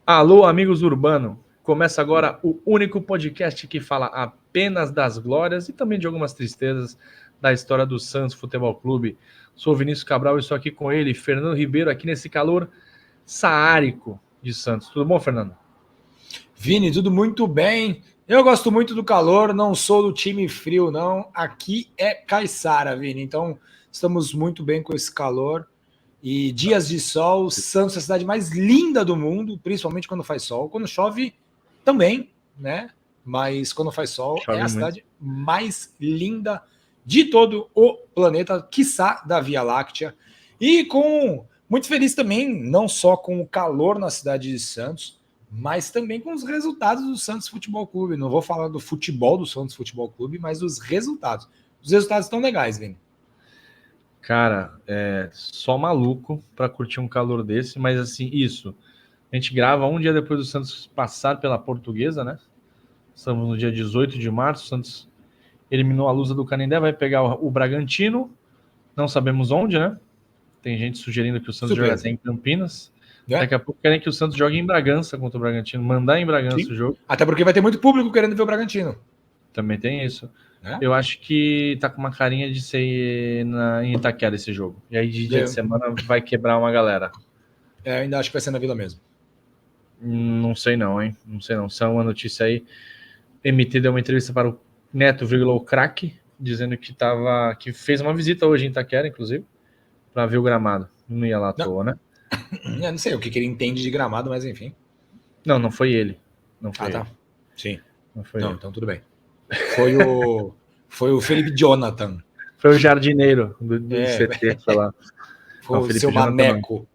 Alô, amigos urbano! Começa agora o único podcast que fala apenas das glórias e também de algumas tristezas da história do Santos Futebol Clube. Sou Vinícius Cabral e estou aqui com ele, Fernando Ribeiro, aqui nesse calor saárico de Santos. Tudo bom, Fernando? Vini, tudo muito bem. Eu gosto muito do calor, não sou do time frio, não. Aqui é Caiçara, Vini. Então, estamos muito bem com esse calor. E dias de sol, Santos é a cidade mais linda do mundo, principalmente quando faz sol. Quando chove, também, né? Mas quando faz sol, Chove é a muito. cidade mais linda de todo o planeta, quiçá da Via Láctea. E muito feliz também, não só com o calor na cidade de Santos, mas também com os resultados do Santos Futebol Clube. Não vou falar do futebol do Santos Futebol Clube, mas dos resultados. Os resultados estão legais, Vini. Cara, só maluco pra curtir um calor desse, mas assim, isso. A gente grava um dia depois do Santos passar pela Portuguesa, né? Estamos no dia 18 de março, o Santos eliminou a Lusa do Canindé, vai pegar o Bragantino, não sabemos onde, né? Tem gente sugerindo que o Santos joga até Surpresa. em Campinas. Né? Daqui a pouco querem que o Santos jogue em Bragança contra o Bragantino, mandar em Bragança Sim. o jogo. Até porque vai ter muito público querendo ver o Bragantino. Também tem isso. Né? Eu acho que tá com uma carinha de ser em Itaquera esse jogo. E aí de dia de semana vai quebrar uma galera. Eu ainda acho que vai ser na Vila mesmo. Não sei não, hein? Não sei não. Se é uma notícia aí. MT deu uma entrevista para o Neto, o craque, dizendo que fez uma visita hoje em Itaquera, inclusive, para ver o gramado. Não ia lá à toa, né? Eu não sei o que ele entende de gramado, mas enfim. Não foi ele. Não foi Tá. ele. Sim. Não foi Não, ele. então tudo bem. Foi o Felipe Jonathan. Foi o jardineiro do CT, sei lá. Foi o seu maneco. Não.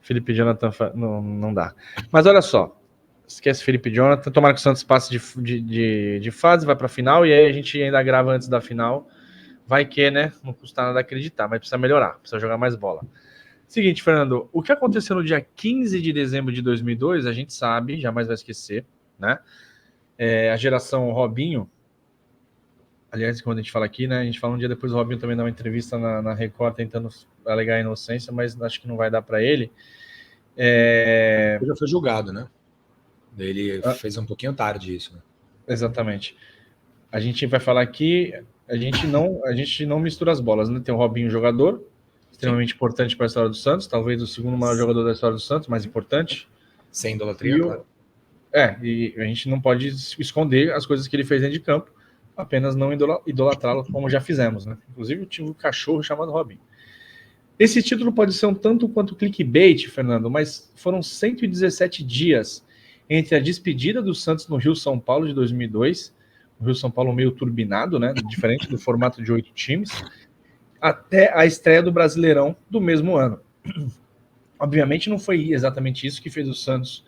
Felipe Jonathan não dá. Mas olha só. Esquece Felipe Jonathan. Tomara que o Santos passe de fase, vai para a final, e aí a gente ainda grava antes da final. Vai que, né? Não custa nada acreditar, mas precisa melhorar, precisa jogar mais bola. Seguinte, Fernando, o que aconteceu no dia 15 de dezembro de 2002, a gente sabe, jamais vai esquecer, né? A geração Robinho, aliás, quando a gente fala aqui, né? A gente fala um dia depois, o Robinho também dá uma entrevista na Record tentando alegar a inocência, mas acho que não vai dar para ele. Ele já foi julgado, né? Ele fez um pouquinho tarde isso, né? Exatamente. A gente vai falar aqui, a gente não mistura as bolas, né? Tem o Robinho jogador, extremamente importante para a história do Santos, talvez o segundo maior jogador da história do Santos, mais importante. Sem idolatria, claro. E a gente não pode esconder as coisas que ele fez dentro de campo, apenas não idolatrá-lo como já fizemos, né? Inclusive eu tive um cachorro chamado Robinho. Esse título pode ser um tanto quanto clickbait, Fernando, mas foram 117 dias entre a despedida do Santos no Rio-São Paulo de 2002, o Rio-São Paulo meio turbinado, né? Diferente do formato de 8 times, até a estreia do Brasileirão do mesmo ano. Obviamente não foi exatamente isso que fez o Santos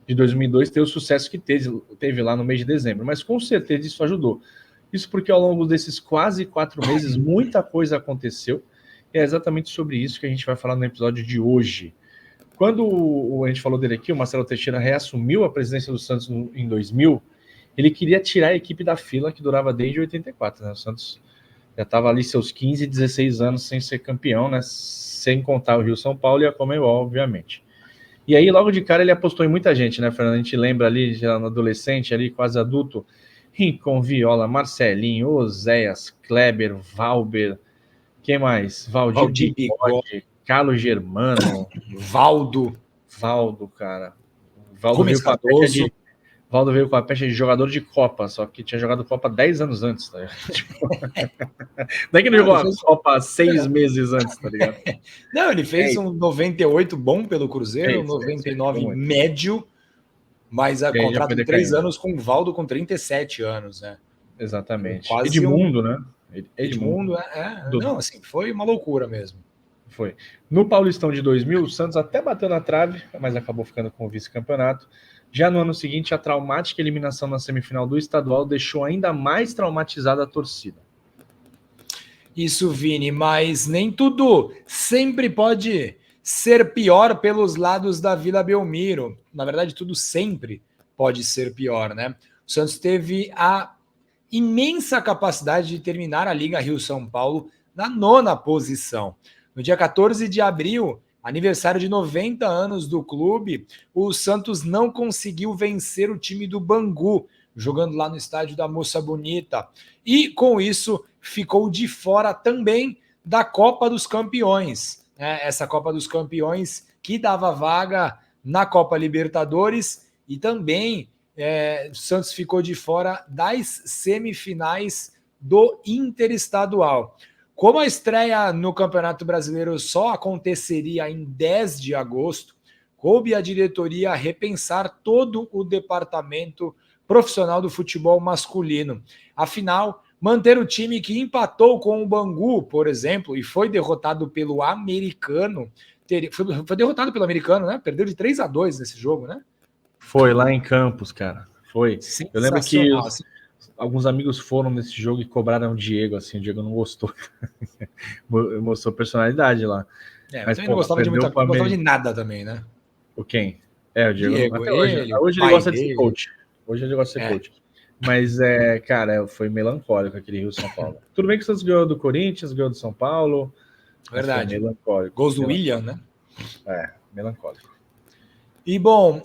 de 2002 ter o sucesso que teve lá no mês de dezembro, mas com certeza isso ajudou. Isso porque ao longo desses quase 4 meses muita coisa aconteceu, e é exatamente sobre isso que a gente vai falar no episódio de hoje. Quando a gente falou dele aqui, o Marcelo Teixeira reassumiu a presidência do Santos em 2000, ele queria tirar a equipe da fila que durava desde 84, né? O Santos já estava ali seus 15, 16 anos sem ser campeão, né? Sem contar o Rio-São Paulo e a Comembol, obviamente. E aí, logo de cara, ele apostou em muita gente, né, Fernando? A gente lembra ali, já no adolescente, ali, quase adulto, Rincon, Viola, Marcelinho, Oséias, Kleber, Valber, quem mais? Valdir Bigode, Carlos Germano, Valdo, cara. Valdo Gomes Cardoso. Valdo veio com a pecha de jogador de Copa, só que tinha jogado Copa 10 anos antes, tá ligado? Tipo, não é que ele jogou a Copa 6 meses antes, tá ligado? Não, ele fez um 98 bom pelo Cruzeiro, um 99 médio, mas a contrato de 3 anos com o Valdo com 37 anos, né? Exatamente. Quase Edmundo, né? Edmundo, não, assim, foi uma loucura mesmo. Foi. No Paulistão de 2000, o Santos até bateu na trave, mas acabou ficando com o vice-campeonato. Já no ano seguinte, a traumática eliminação na semifinal do estadual deixou ainda mais traumatizada a torcida. Isso, Vini, mas nem tudo sempre pode ser pior pelos lados da Vila Belmiro. Na verdade, tudo sempre pode ser pior, né? O Santos teve a imensa capacidade de terminar a Liga Rio-São Paulo na 9ª posição. No dia 14 de abril, aniversário de 90 anos do clube, o Santos não conseguiu vencer o time do Bangu, jogando lá no estádio da Moça Bonita. E, com isso, ficou de fora também da Copa dos Campeões. Essa Copa dos Campeões que dava vaga na Copa Libertadores e também o Santos ficou de fora das semifinais do Interestadual. Como a estreia no Campeonato Brasileiro só aconteceria em 10 de agosto, coube à diretoria repensar todo o departamento profissional do futebol masculino. Afinal, manter o time que empatou com o Bangu, por exemplo, e foi derrotado pelo Americano, foi derrotado pelo Americano, né? Perdeu de 3-2 nesse jogo, né? Foi lá em Campos, cara. Foi. Eu lembro que Assim. alguns amigos foram nesse jogo e cobraram o Diego, assim, o Diego não gostou. Mostrou personalidade lá. Mas também não gostava de muita, não gostava de nada também, né? O quem? O Diego até ele, hoje ele gosta de ser coach. Hoje ele gosta de ser coach. Mas, cara, foi melancólico aquele Rio São Paulo. Tudo bem que o Santos ganhou do Corinthians, ganhou do São Paulo. Verdade. Melancólico. Gols do William, né? Melancólico. E, bom,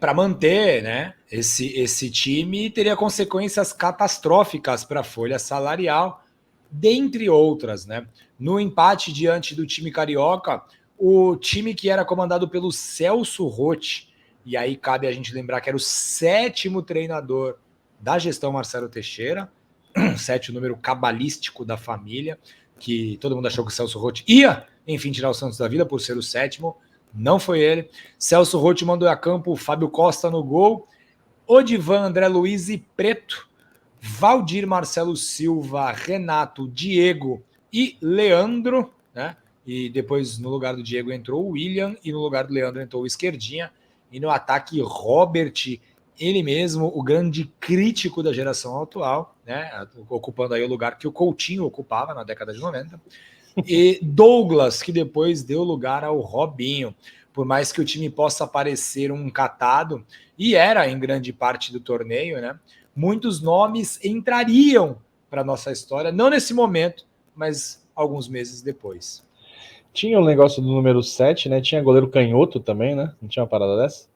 para manter, né, esse time teria consequências catastróficas para a folha salarial, dentre outras, né? No empate diante do time carioca, o time que era comandado pelo Celso Roth, e aí cabe a gente lembrar que era o 7º treinador da gestão Marcelo Teixeira, 7, o número cabalístico da família, que todo mundo achou que o Celso Roth ia, enfim, tirar o Santos da vida por ser o 7º. Não foi ele. Celso Roth mandou a campo Fábio Costa no gol, Odivan, André Luiz e Preto, Valdir, Marcelo Silva, Renato, Diego e Leandro, né? E depois no lugar do Diego entrou o William e no lugar do Leandro entrou o Esquerdinha. E no ataque, Robert, ele mesmo, o grande crítico da geração atual, né? Ocupando aí o lugar que o Coutinho ocupava na década de 90. E Douglas, que depois deu lugar ao Robinho. Por mais que o time possa parecer um catado, e era em grande parte do torneio, né? Muitos nomes entrariam para a nossa história, não nesse momento, mas alguns meses depois. Tinha o negócio do número 7, né? Tinha goleiro canhoto também, né? Não tinha uma parada dessa?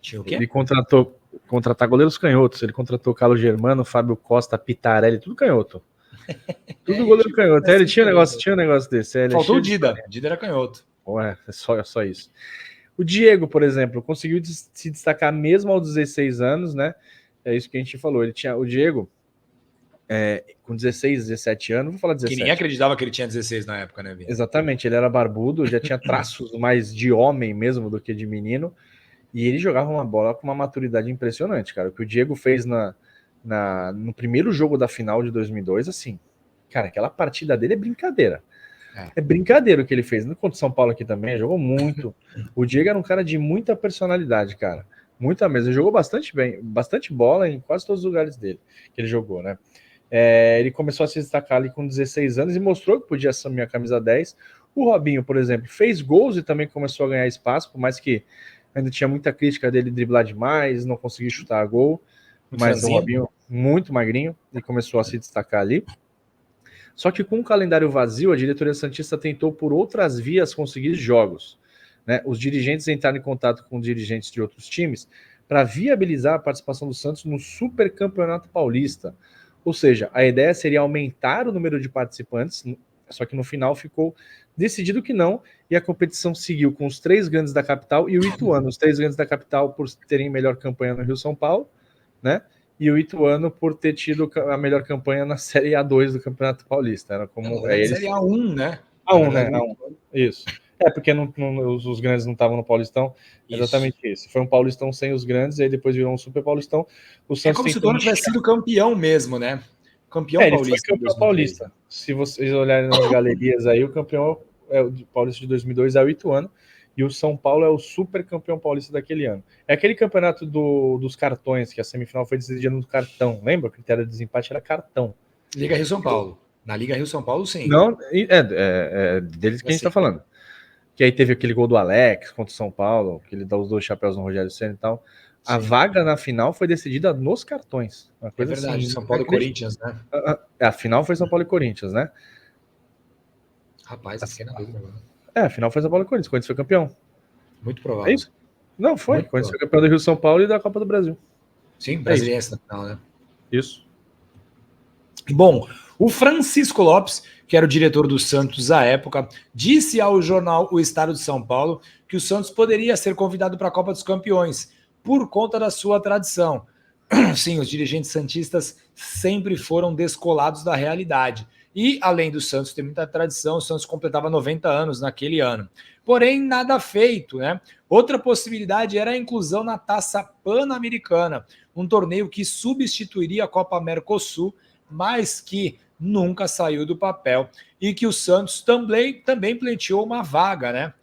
Tinha o quê? Ele contratar goleiros canhotos. Ele contratou Carlos Germano, Fábio Costa, Pitarelli, tudo canhoto. Tudo goleiro canhoto. Ele tinha um negócio desse. Faltou o Dida. Dida era canhoto. Ué, é só isso. O Diego, por exemplo, conseguiu se destacar mesmo aos 16 anos, né? É isso que a gente falou. O Diego, com 16, 17 anos, vou falar 17. Que ninguém acreditava que ele tinha 16 na época, né, Vini? Exatamente, ele era barbudo, já tinha traços mais de homem mesmo do que de menino, e ele jogava uma bola com uma maturidade impressionante, cara. O que o Diego fez no primeiro jogo da final de 2002, assim, cara, aquela partida dele é brincadeira. É brincadeira o que ele fez. Contra o São Paulo aqui também, jogou muito. O Diego era um cara de muita personalidade, cara. Muita mesmo. Ele jogou bastante bem, bastante bola em quase todos os lugares dele que ele jogou, né? Ele começou a se destacar ali com 16 anos e mostrou que podia assumir a camisa 10. O Robinho, por exemplo, fez gols e também começou a ganhar espaço, por mais que ainda tinha muita crítica dele driblar demais, não conseguir chutar a gol. Mas o Robinho, muito magrinho, e começou a se destacar ali. Só que com o calendário vazio, a diretoria santista tentou por outras vias conseguir jogos, né? Os dirigentes entraram em contato com dirigentes de outros times para viabilizar a participação do Santos no Super Campeonato Paulista. Ou seja, a ideia seria aumentar o número de participantes, só que no final ficou decidido que não, e a competição seguiu com os 3 grandes da capital e o Ituano. Os 3 grandes da capital por terem melhor campanha no Rio São Paulo, né? E o Ituano por ter tido a melhor campanha na Série A2 do Campeonato Paulista. Era como Série A1, né? A1, né? A1. Isso. Porque os grandes não estavam no Paulistão. Exatamente isso. Foi um Paulistão sem os grandes, e aí depois virou um Super Paulistão. O Santos como se o Ituano tivesse sido campeão mesmo, né? Campeão paulista. Ele foi campeão paulista. Se vocês olharem nas galerias aí, o campeão paulista de 2002 é o Ituano. E o São Paulo é o super campeão paulista daquele ano. É aquele campeonato dos cartões, que a semifinal foi decidida no cartão. Lembra? O critério de desempate era cartão. Liga Rio-São Paulo. Na Liga Rio-São Paulo, sim. Não, deles que a gente tá falando. Que aí teve aquele gol do Alex contra o São Paulo, que ele dá os 2 chapéus no Rogério Ceni e tal. Sim. A vaga na final foi decidida nos cartões. Uma coisa verdade, assim, São Paulo e Corinthians, né? A final foi São Paulo e Corinthians, né? Rapaz, eu fiquei na dúvida agora. A final foi São Paulo e Corinthians. O Corinthians foi campeão. Muito provável. É isso? Não, foi. O Corinthians foi campeão do Rio São Paulo e da Copa do Brasil. Sim, brasiliense na final, né? Isso. Bom, o Francisco Lopes, que era o diretor do Santos à época, disse ao jornal O Estado de São Paulo que o Santos poderia ser convidado para a Copa dos Campeões por conta da sua tradição. Sim, os dirigentes santistas sempre foram descolados da realidade. E, além do Santos ter muita tradição, o Santos completava 90 anos naquele ano. Porém, nada feito, né? Outra possibilidade era a inclusão na Taça Pan-Americana, um torneio que substituiria a Copa Mercosul, mas que nunca saiu do papel, e que o Santos também pleiteou uma vaga, né?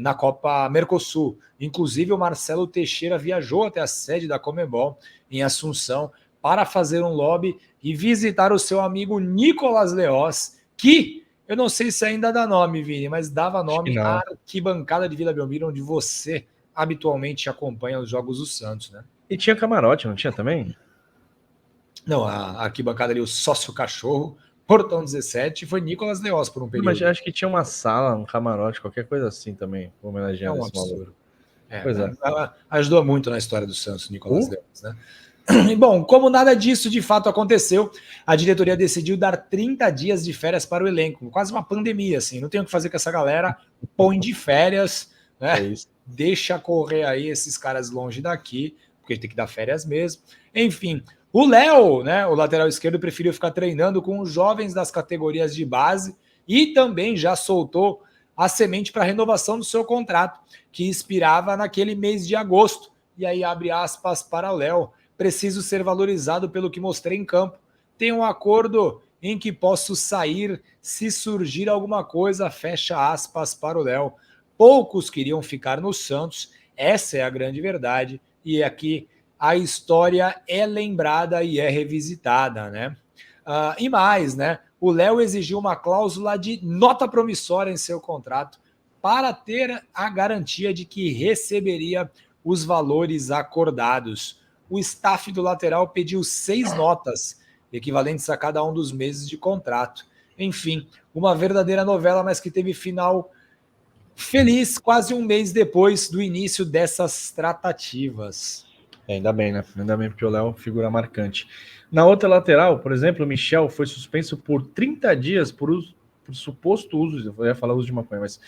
Na Copa Mercosul. Inclusive, o Marcelo Teixeira viajou até a sede da Conmebol, em Assunção, para fazer um lobby e visitar o seu amigo Nicolas Leoz, que eu não sei se ainda dá nome, Vini, mas dava nome à arquibancada de Vila Belmiro, onde você habitualmente acompanha os jogos do Santos, né? E tinha camarote, não tinha também? Não, a arquibancada ali, o sócio cachorro, Portão 17, foi Nicolas Leoz por um período. Mas acho que tinha uma sala, um camarote, qualquer coisa assim também, homenageando esse maluco. Ajudou muito na história do Santos, Nicolas Leoz, né? E, bom, como nada disso de fato aconteceu, a diretoria decidiu dar 30 dias de férias para o elenco, quase uma pandemia, assim, não tem o que fazer com essa galera, põe de férias, né? Deixa correr aí esses caras longe daqui, porque tem que dar férias mesmo. Enfim, o Léo, né, o lateral esquerdo, preferiu ficar treinando com os jovens das categorias de base e também já soltou a semente para a renovação do seu contrato, que expirava naquele mês de agosto. E aí abre aspas para o Léo: preciso ser valorizado pelo que mostrei em campo. Tenho um acordo em que posso sair se surgir alguma coisa, fecha aspas para o Léo. Poucos queriam ficar no Santos, essa é a grande verdade, e aqui a história é lembrada e é revisitada, né? E mais, né? O Léo exigiu uma cláusula de nota promissória em seu contrato para ter a garantia de que receberia os valores acordados. O staff do lateral pediu 6 notas, equivalentes a cada um dos meses de contrato. Enfim, uma verdadeira novela, mas que teve final feliz quase um mês depois do início dessas tratativas. Ainda bem, né? Ainda bem, porque o Léo é figura marcante. Na outra lateral, por exemplo, o Michel foi suspenso por 30 dias por suposto uso, eu ia falar uso de maconha, mas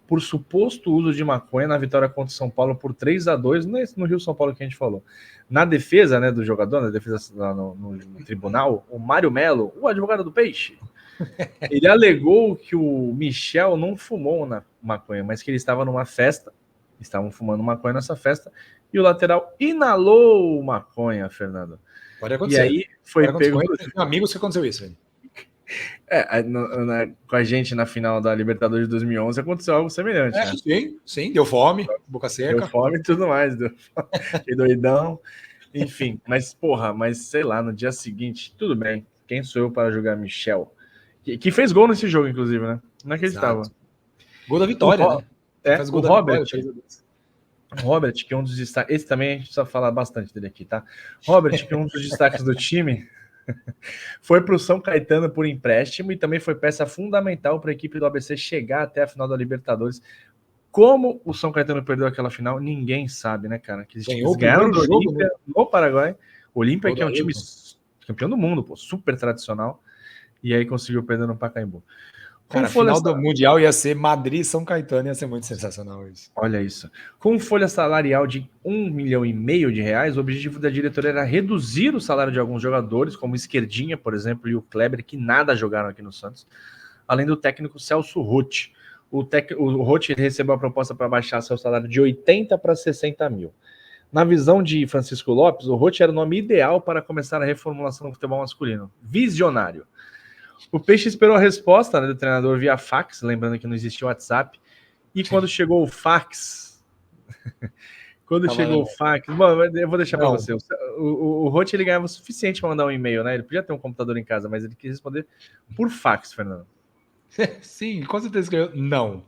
por suposto uso de maconha na vitória contra o São Paulo por 3-2 no Rio São Paulo que a gente falou. Na defesa, né, do jogador, na defesa no tribunal, o Mário Melo, o advogado do Peixe, ele alegou que o Michel não fumou na maconha, mas que ele estava numa festa, estavam fumando maconha nessa festa, e o lateral inalou maconha, Fernando. Pode acontecer. E aí foi pego... Amigos que aconteceu isso, velho. Com a gente na final da Libertadores de 2011 aconteceu algo semelhante. Né? Sim, deu fome, boca seca. Deu fome e tudo mais, que doidão. Enfim, mas sei lá, no dia seguinte, tudo bem. Quem sou eu para julgar Michel? Que fez gol nesse jogo, inclusive, né? Não acreditava. Exato. Gol da vitória, né? O Robert, que é um dos destaques. Esse também a gente precisa falar bastante dele aqui, tá? Robert, que é um dos destaques do time, foi para o São Caetano por empréstimo e também foi peça fundamental para a equipe do ABC chegar até a final da Libertadores. Como o São Caetano perdeu aquela final, ninguém sabe, né, cara? Que eles ganharam do Olímpia no Paraguai. Olímpia, que é um time campeão do mundo, super tradicional, e aí conseguiu perder no Pacaembu. Cara, a final do Mundial ia ser Madrid e São Caetano, ia ser muito sensacional isso. Olha isso. Com folha salarial de R$1,5 milhão de reais, o objetivo da diretoria era reduzir o salário de alguns jogadores, como Esquerdinha, por exemplo, e o Kleber, que nada jogaram aqui no Santos, além do técnico Celso Roth. O Roth recebeu a proposta para baixar seu salário de 80 para 60 mil. Na visão de Francisco Lopes, o Roth era o nome ideal para começar a reformulação do futebol masculino. Visionário. O Peixe esperou a resposta, né, do treinador via fax, lembrando que não existia WhatsApp. E quando chegou o fax... Bom, eu vou deixar para você. O Roth, ele ganhava o suficiente para mandar um e-mail, né? Ele podia ter um computador em casa, mas ele quis responder por fax, Fernando. Sim, com certeza escreveu não.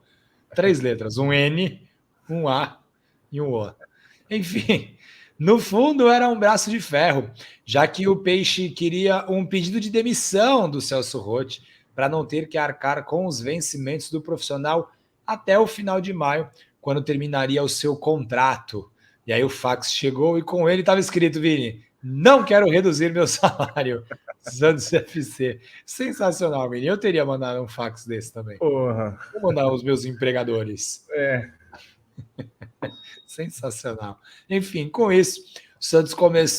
3 letras, um N, um A e um O. Enfim, no fundo era um braço de ferro, já que o Peixe queria um pedido de demissão do Celso Roth para não ter que arcar com os vencimentos do profissional até o final de maio, quando terminaria o seu contrato. E aí o fax chegou e com ele estava escrito, Vini, não quero reduzir meu salário. Santos FC. Sensacional, Vini. Eu teria mandado um fax desse também. Porra. Vou mandar aos meus empregadores. É. Sensacional. Enfim, com isso, o Santos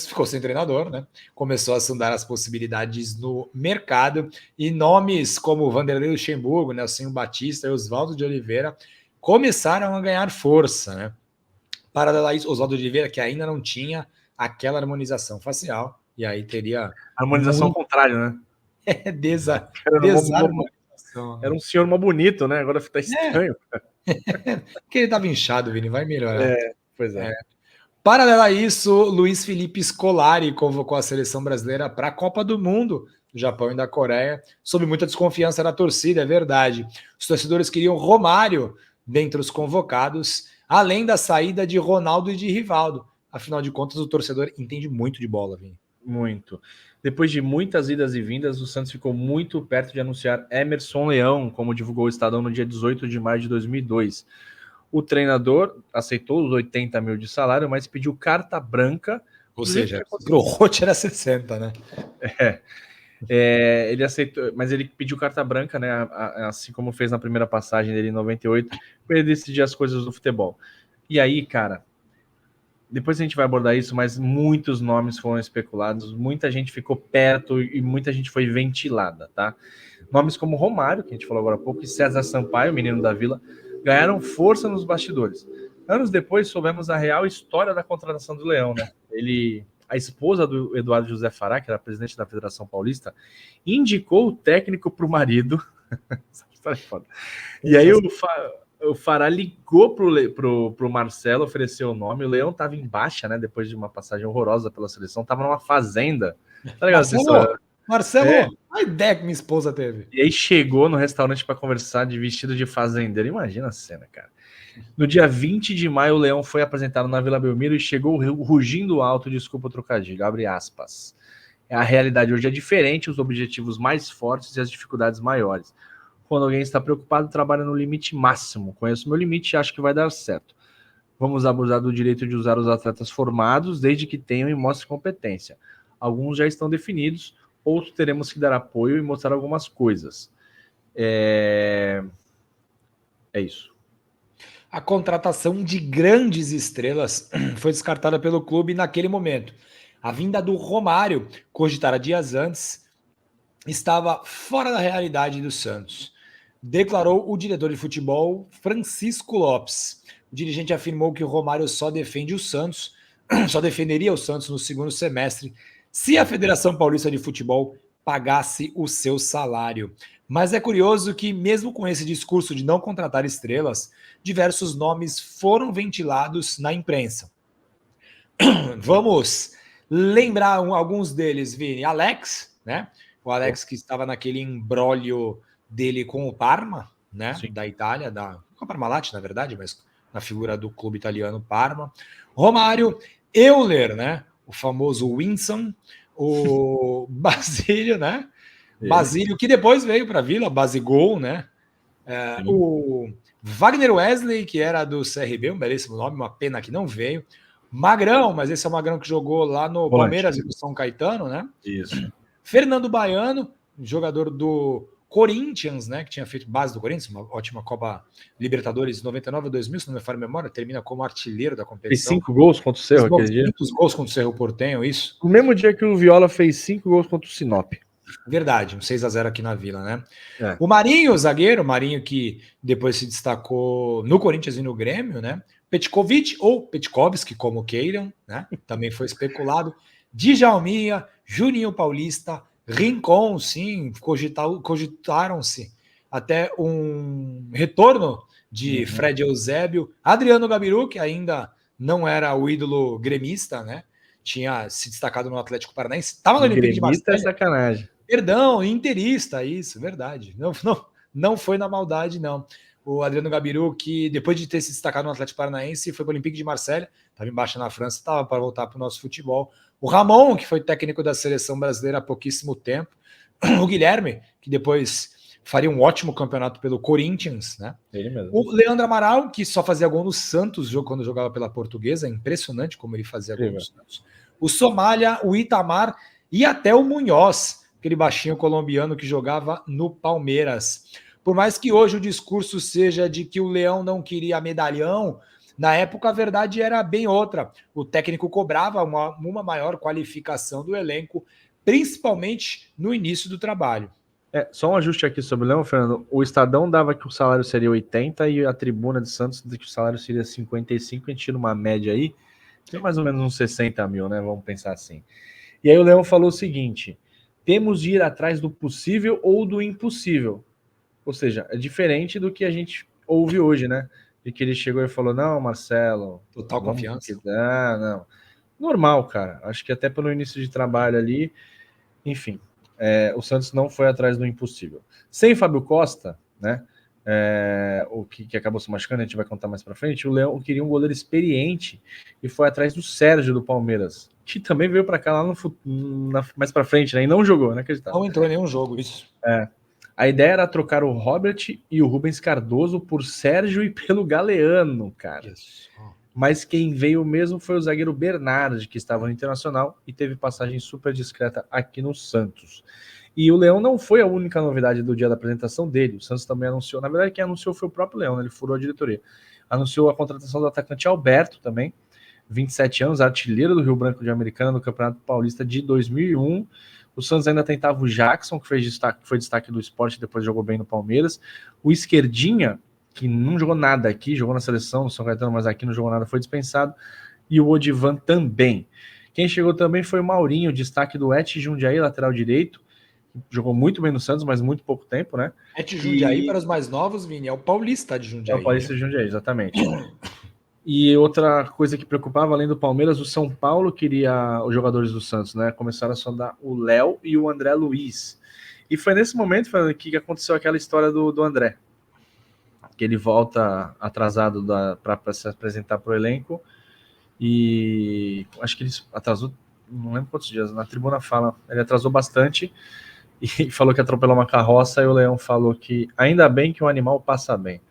ficou sem treinador, né? Começou a sondar as possibilidades no mercado e nomes como Vanderlei Luxemburgo, Nelson Batista e Oswaldo de Oliveira começaram a ganhar força, né? Paralelo a isso, Oswaldo de Oliveira, que ainda não tinha aquela harmonização facial, e aí teria... Harmonização ao contrário, né? Desarmonização. Era um senhor mó bonito, né? Agora tá estranho. Porque ele estava inchado, Vini, vai melhorar. Pois é. Paralelo a isso, Luiz Felipe Scolari convocou a seleção brasileira para a Copa do Mundo do Japão e da Coreia, sob muita desconfiança da torcida, é verdade. Os torcedores queriam Romário dentre os convocados, além da saída de Ronaldo e de Rivaldo. Afinal de contas, o torcedor entende muito de bola, Vini. Muito. Depois de muitas idas e vindas, o Santos ficou muito perto de anunciar Emerson Leão, como divulgou o Estadão no dia 18 de maio de 2002. O treinador aceitou os 80 mil de salário, mas pediu carta branca. Ou seja, o Rote era 60, né? Ele aceitou, mas ele pediu carta branca, né? Assim como fez na primeira passagem dele em 98, para ele decidir as coisas do futebol. E aí, cara, depois a gente vai abordar isso, mas muitos nomes foram especulados, muita gente ficou perto e muita gente foi ventilada, tá? Nomes como Romário, que a gente falou agora há pouco, e César Sampaio, menino da Vila, ganharam força nos bastidores. Anos depois, soubemos a real história da contratação do Leão, né? A esposa do Eduardo José Fará, que era presidente da Federação Paulista, indicou o técnico para o marido. Essa história é foda. E aí o Fará ligou pro Marcelo, ofereceu o nome. O Leão estava em baixa, né? Depois de uma passagem horrorosa pela seleção, estava numa fazenda. Tá ligado? Marcelo, a ideia que minha esposa teve. E aí chegou no restaurante para conversar de vestido de fazendeiro. Imagina a cena, cara. No dia 20 de maio, o Leão foi apresentado na Vila Belmiro e chegou rugindo alto, desculpa o trocadilho, abre aspas. A realidade hoje é diferente, os objetivos mais fortes e as dificuldades maiores. Quando alguém está preocupado, trabalha no limite máximo. Conheço meu limite e acho que vai dar certo. Vamos abusar do direito de usar os atletas formados, desde que tenham e mostrem competência. Alguns já estão definidos, outros teremos que dar apoio e mostrar algumas coisas. É isso. A contratação de grandes estrelas foi descartada pelo clube naquele momento. A vinda do Romário, cogitada dias antes, estava fora da realidade do Santos. Declarou o diretor de futebol Francisco Lopes. O dirigente afirmou que o Romário só defenderia o Santos no segundo semestre se a Federação Paulista de Futebol pagasse o seu salário. Mas é curioso que, mesmo com esse discurso de não contratar estrelas, diversos nomes foram ventilados na imprensa. Vamos lembrar alguns deles, Vini. Alex, né? O Alex que estava naquele imbróglio dele com o Parma, né? Sim. Da Itália, com a Parmalat, na verdade, mas na figura do clube italiano Parma. Romário, Euler, né? O famoso Winson, o Basílio, né? Basílio, que depois veio para a Vila, Basigol, né? O Wagner Wesley, que era do CRB, um belíssimo nome, uma pena que não veio. Magrão, mas esse é o Magrão que jogou lá no Palmeiras e do São Caetano, né? Isso. Fernando Baiano, jogador do Corinthians, né? Que tinha feito base do Corinthians, uma ótima Copa Libertadores 99 a 2000, se não me falha a memória, termina como artilheiro da competição. Fez 5 gols contra o Cerro aquele dia. 5 gols contra o Cerro Porteño, isso. No mesmo dia que o Viola fez 5 gols contra o Sinop. Verdade, um 6-0 aqui na Vila, né? O Marinho, o zagueiro, Marinho que depois se destacou no Corinthians e no Grêmio, né? Petkovic ou Petkovski, como queiram, né? Também foi especulado. Djalminha, Juninho Paulista, Rincon, sim, cogitaram-se até um retorno de Fred Eusébio, Adriano Gabiru, que ainda não era o ídolo gremista, né? Tinha se destacado no Atlético Paranaense, estava no Olympique de Marselha. É sacanagem. Perdão, interista, isso, verdade. Não foi na maldade, não. O Adriano Gabiru, que depois de ter se destacado no Atlético Paranaense, foi para o Olympique de Marselha, estava embaixo na França, estava para voltar para o nosso futebol. O Ramon, que foi técnico da seleção brasileira há pouquíssimo tempo. O Guilherme, que depois faria um ótimo campeonato pelo Corinthians, né? Ele mesmo. O Leandro Amaral, que só fazia gol no Santos quando jogava pela Portuguesa, é impressionante como ele fazia gol no Santos. O Somália, o Itamar e até o Munhoz, aquele baixinho colombiano que jogava no Palmeiras. Por mais que hoje o discurso seja de que o Leão não queria medalhão, na época a verdade era bem outra. O técnico cobrava uma maior qualificação do elenco, principalmente no início do trabalho. Só um ajuste aqui sobre o Leão, Fernando. O Estadão dava que o salário seria 80 e a Tribuna de Santos que o salário seria 55, a gente tira uma média aí, é mais ou menos uns 60 mil, né? Vamos pensar assim. E aí o Leão falou o seguinte: temos de ir atrás do possível ou do impossível. Ou seja, é diferente do que a gente ouve hoje, né? De que ele chegou e falou, não, Marcelo... Total confiança. Não. Normal, cara. Acho que até pelo início de trabalho ali, enfim... o Santos não foi atrás do impossível. Sem Fábio Costa, né? O que acabou se machucando, a gente vai contar mais pra frente. O Leão queria um goleiro experiente e foi atrás do Sérgio do Palmeiras, que também veio para cá lá mais pra frente, né? E não jogou, né? Não entrou em nenhum jogo, isso. A ideia era trocar o Robert e o Rubens Cardoso por Sérgio e pelo Galeano, cara. Isso. Mas quem veio mesmo foi o zagueiro Bernard, que estava no Internacional e teve passagem super discreta aqui no Santos. E o Leão não foi a única novidade do dia da apresentação dele. O Santos também anunciou, na verdade quem anunciou foi o próprio Leão, né? Ele furou a diretoria. Anunciou a contratação do atacante Alberto também, 27 anos, artilheiro do Rio Branco de Americana no Campeonato Paulista de 2001. O Santos ainda tentava o Jackson, que foi destaque do Sport e depois jogou bem no Palmeiras. O Esquerdinha, que não jogou nada aqui, jogou na seleção no São Caetano, mas aqui não jogou nada, foi dispensado. E o Odivan também. Quem chegou também foi o Maurinho, destaque do Et Jundiaí, lateral direito. Jogou muito bem no Santos, mas muito pouco tempo, né? Et Jundiaí, para os mais novos, Vini, é o Paulista de Jundiaí. É o Paulista de Jundiaí, exatamente. E outra coisa que preocupava, além do Palmeiras, o São Paulo queria os jogadores do Santos, né? Começaram a sondar o Léo e o André Luiz. E foi nesse momento que aconteceu aquela história do André. Que ele volta atrasado para se apresentar para o elenco. E acho que ele atrasou, não lembro quantos dias, na tribuna fala, ele atrasou bastante e falou que atropelou uma carroça. E o Leão falou que ainda bem que o animal passa bem.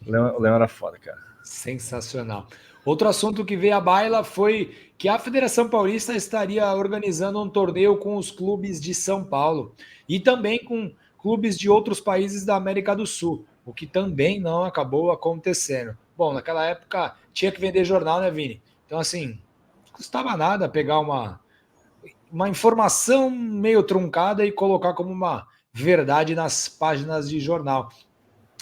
O Leão era foda, cara. Sensacional. Outro assunto que veio à baila foi que a Federação Paulista estaria organizando um torneio com os clubes de São Paulo e também com clubes de outros países da América do Sul, o que também não acabou acontecendo. Bom, naquela época tinha que vender jornal, né, Vini? Então, assim, não custava nada pegar uma informação meio truncada e colocar como uma verdade nas páginas de jornal.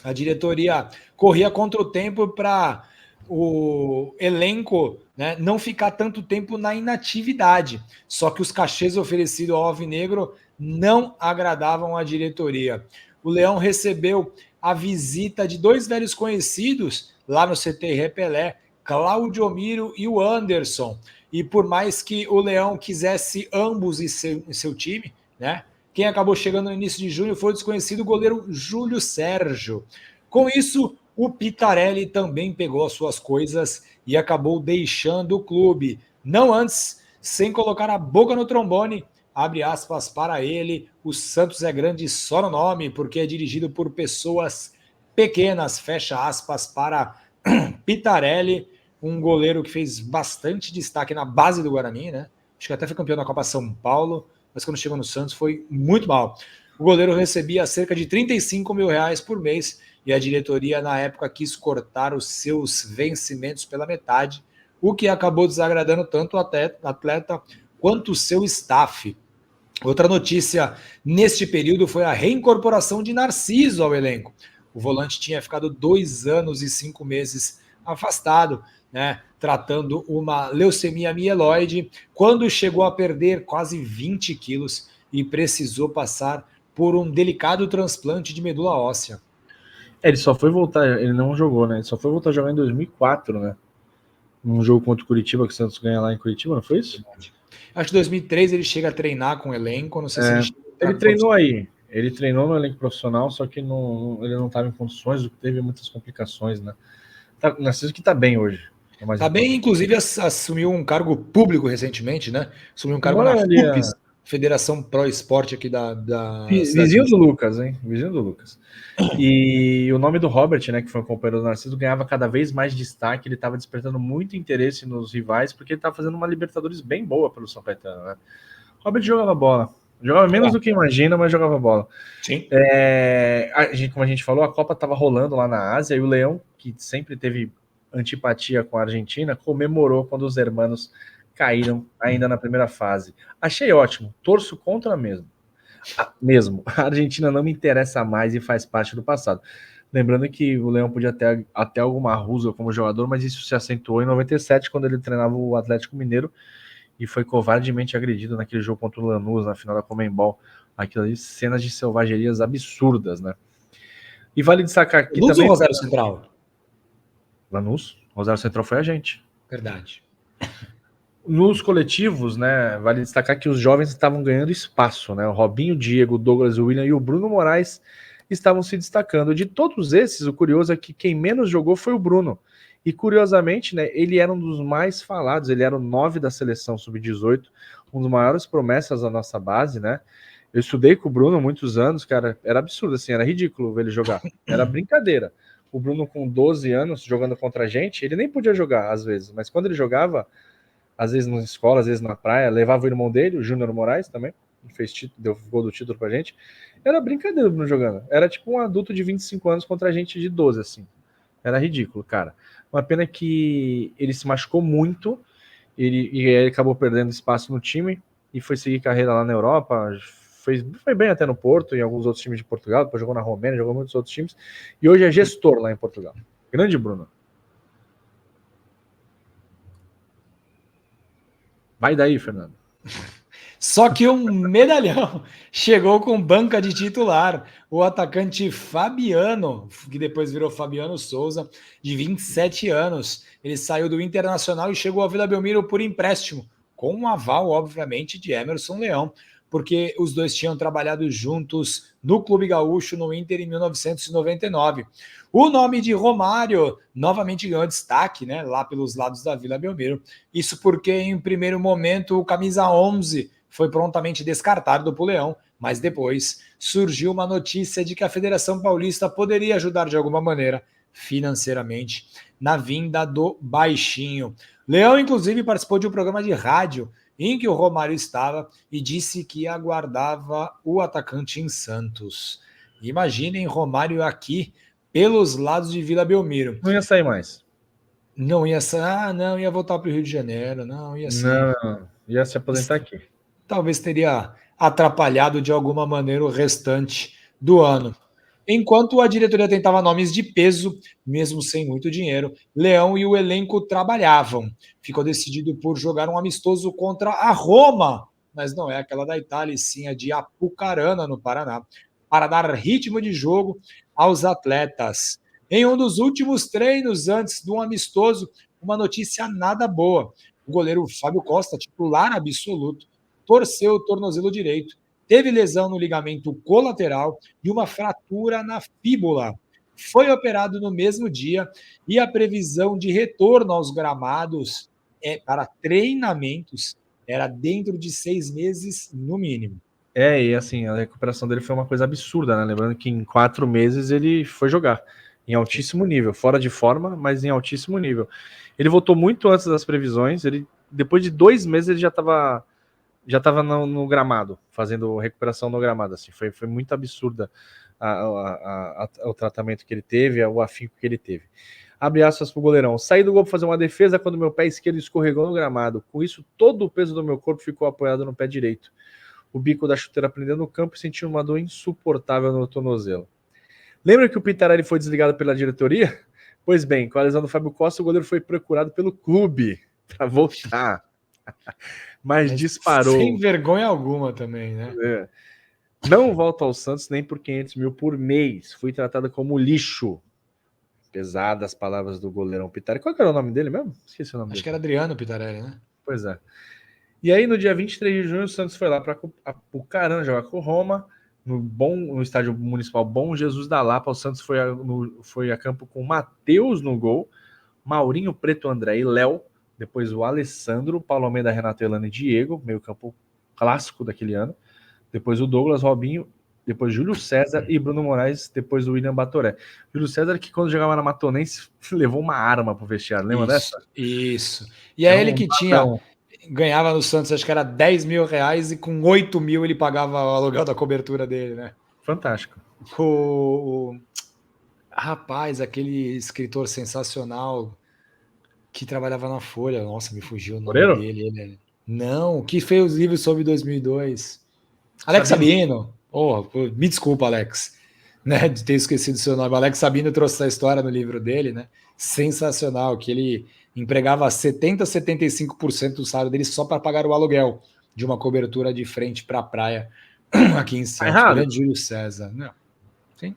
A diretoria corria contra o tempo para o elenco, né, não ficar tanto tempo na inatividade. Só que os cachês oferecidos ao Alvinegro não agradavam a diretoria. O Leão recebeu a visita de dois velhos conhecidos lá no CT Repelé, Cláudio Miro e o Anderson. E por mais que o Leão quisesse ambos em seu time, né, quem acabou chegando no início de junho foi o desconhecido goleiro Júlio Sérgio. Com isso, o Pitarelli também pegou as suas coisas e acabou deixando o clube. Não antes, sem colocar a boca no trombone, abre aspas para ele, o Santos é grande só no nome, porque é dirigido por pessoas pequenas, fecha aspas para Pitarelli, um goleiro que fez bastante destaque na base do Guarani, né? Acho que até foi campeão da Copa São Paulo, mas quando chegou no Santos foi muito mal. O goleiro recebia cerca de R$35 mil por mês e a diretoria na época quis cortar os seus vencimentos pela metade, o que acabou desagradando tanto o atleta quanto o seu staff. Outra notícia neste período foi a reincorporação de Narciso ao elenco. O volante tinha ficado 2 anos e 5 meses afastado, né, tratando uma leucemia mieloide, quando chegou a perder quase 20 quilos e precisou passar por um delicado transplante de medula óssea. Ele só foi voltar, ele não jogou, né? Ele só foi voltar a jogar em 2004, né? Num jogo contra o Curitiba, que o Santos ganha lá em Curitiba, não foi isso? Acho que em 2003 ele chega a treinar com o elenco, não sei se ele treinou aí. Ele treinou no elenco profissional, só que ele não estava em condições, teve muitas complicações, né? Narciso que tá bem hoje. Tá bem, inclusive assumiu um cargo público recentemente, né? Assumiu um cargo Agora na FUPES. Federação Pro Esporte aqui da cidade. Vizinho do Lucas, hein? Vizinho do Lucas. E o nome do Robert, né, que foi o companheiro do Narciso, ganhava cada vez mais destaque. Ele estava despertando muito interesse nos rivais, porque ele estava fazendo uma Libertadores bem boa pelo São Caetano, né? Robert jogava bola. Jogava menos do que imagina, mas jogava bola. Sim. Como a gente falou, a Copa estava rolando lá na Ásia, e o Leão, que sempre teve antipatia com a Argentina, comemorou quando os hermanos caíram ainda na primeira fase. Achei ótimo, torço contra mesmo. A Argentina não me interessa mais e faz parte do passado. Lembrando que o Leão podia ter até alguma rusga como jogador, mas isso se acentuou em 97, quando ele treinava o Atlético Mineiro e foi covardemente agredido naquele jogo contra o Lanús, na final da Conmebol. Aquilo ali, cenas de selvagerias absurdas, né? E vale destacar aqui Lanús também... ou Rosário Central? Lanús, Rosário Central foi a gente. Verdade. Nos coletivos, né, vale destacar que os jovens estavam ganhando espaço, né? O Robinho, o Diego, o Douglas, o William e o Bruno Moraes estavam se destacando. De todos esses, o curioso é que quem menos jogou foi o Bruno. E curiosamente, né, ele era um dos mais falados, ele era o 9 da seleção sub-18, um dos maiores promessas da nossa base, né? Eu estudei com o Bruno há muitos anos, cara, era absurdo, assim, era ridículo ver ele jogar. Era brincadeira. O Bruno com 12 anos jogando contra a gente, ele nem podia jogar às vezes, mas quando ele jogava, às vezes na escola, às vezes na praia, levava o irmão dele, o Júnior Moraes também, deu gol do título pra gente. Era brincadeira o Bruno jogando. Era tipo um adulto de 25 anos contra a gente de 12, assim. Era ridículo, cara. Uma pena que ele se machucou muito, ele acabou perdendo espaço no time e foi seguir carreira lá na Europa. Foi bem até no Porto, em alguns outros times de Portugal, depois jogou na Romênia, jogou em muitos outros times, e hoje é gestor lá em Portugal. Grande Bruno. Vai daí, Fernando. Só que um medalhão chegou com banca de titular. O atacante Fabiano, que depois virou Fabiano Souza, de 27 anos. Ele saiu do Internacional e chegou à Vila Belmiro por empréstimo, com um aval, obviamente, de Emerson Leão, porque os dois tinham trabalhado juntos no Clube Gaúcho, no Inter, em 1999. O nome de Romário novamente ganhou destaque, né, lá pelos lados da Vila Belmiro. Isso porque, em primeiro momento, o camisa 11 foi prontamente descartado do Leão, mas depois surgiu uma notícia de que a Federação Paulista poderia ajudar de alguma maneira, financeiramente, na vinda do Baixinho. Leão, inclusive, participou de um programa de rádio em que o Romário estava e disse que aguardava o atacante em Santos. Imaginem Romário aqui pelos lados de Vila Belmiro. Não ia sair mais. Não ia sair, não, ia voltar para o Rio de Janeiro, não, ia sim. Não, ia se aposentar aqui. Talvez teria atrapalhado de alguma maneira o restante do ano. Enquanto a diretoria tentava nomes de peso, mesmo sem muito dinheiro, Leão e o elenco trabalhavam. Ficou decidido por jogar um amistoso contra a Roma, mas não é aquela da Itália, e sim a de Apucarana, no Paraná, para dar ritmo de jogo aos atletas. Em um dos últimos treinos antes do amistoso, uma notícia nada boa. O goleiro Fábio Costa, titular absoluto, torceu o tornozelo direito, teve lesão no ligamento colateral e uma fratura na fíbula. Foi operado no mesmo dia e a previsão de retorno aos gramados para treinamentos era dentro de 6 meses, no mínimo. E assim, a recuperação dele foi uma coisa absurda, né? Lembrando que em 4 meses ele foi jogar em altíssimo nível, fora de forma, mas em altíssimo nível. Ele voltou muito antes das previsões, depois de 2 meses ele já estava no gramado, fazendo recuperação no gramado, assim, foi muito absurda o tratamento que ele teve, o afinco que ele teve. Abre aspas pro goleirão. Saí do gol para fazer uma defesa quando meu pé esquerdo escorregou no gramado. Com isso, todo o peso do meu corpo ficou apoiado no pé direito. O bico da chuteira prendeu no campo e senti uma dor insuportável no tornozelo. Lembra que o Pitarelli foi desligado pela diretoria? Pois bem, com a lesão do Fábio Costa, o goleiro foi procurado pelo clube para voltar. Mas disparou. Sem vergonha alguma também, né? Não volto ao Santos nem por 500 mil por mês. Fui tratado como lixo. Pesadas palavras do goleirão Pitarelli. Qual que era o nome dele mesmo? Esqueci o nome dele. Acho que era Adriano Pitarelli, né? Pois é. E aí, no dia 23 de junho, o Santos foi lá para Apucarana jogar com o Roma, no estádio municipal Bom Jesus da Lapa. O Santos foi a campo com Matheus no gol, Maurinho, Preto, André e Léo. Depois o Alessandro, Paulo Almeida, Renato Elano e Diego. Meio campo clássico daquele ano. Depois o Douglas, Robinho, depois Júlio César e Bruno Moraes, depois o William Batoré. Júlio César que quando jogava na Matonense levou uma arma pro vestiário, lembra dessa? Isso. E é ele que ganhava no Santos, acho que era 10 mil reais e com 8 mil ele pagava o aluguel da cobertura dele, né? Fantástico. Rapaz, aquele escritor sensacional que trabalhava na Folha, nossa, me fugiu o nome dele. Não, que fez os livros sobre 2002. Alex Sabino. Me desculpa, Alex, né, de ter esquecido o seu nome. Alex Sabino trouxe essa história no livro dele, né? Sensacional, que ele empregava 70% a 75% do salário dele só para pagar o aluguel de uma cobertura de frente para a praia aqui em Santos. Grande Júlio César. Não. Sim.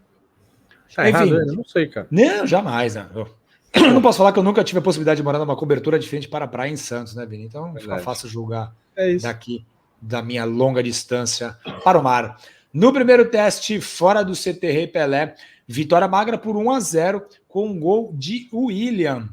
Tá errado, eu não sei, cara. Não, jamais, né? Eu não posso falar que eu nunca tive a possibilidade de morar numa cobertura de frente para a praia em Santos, né, Vini? Então fica fácil julgar daqui, da minha longa distância para o mar. No primeiro teste, fora do CT Pelé, vitória magra por 1-0 com um gol de William.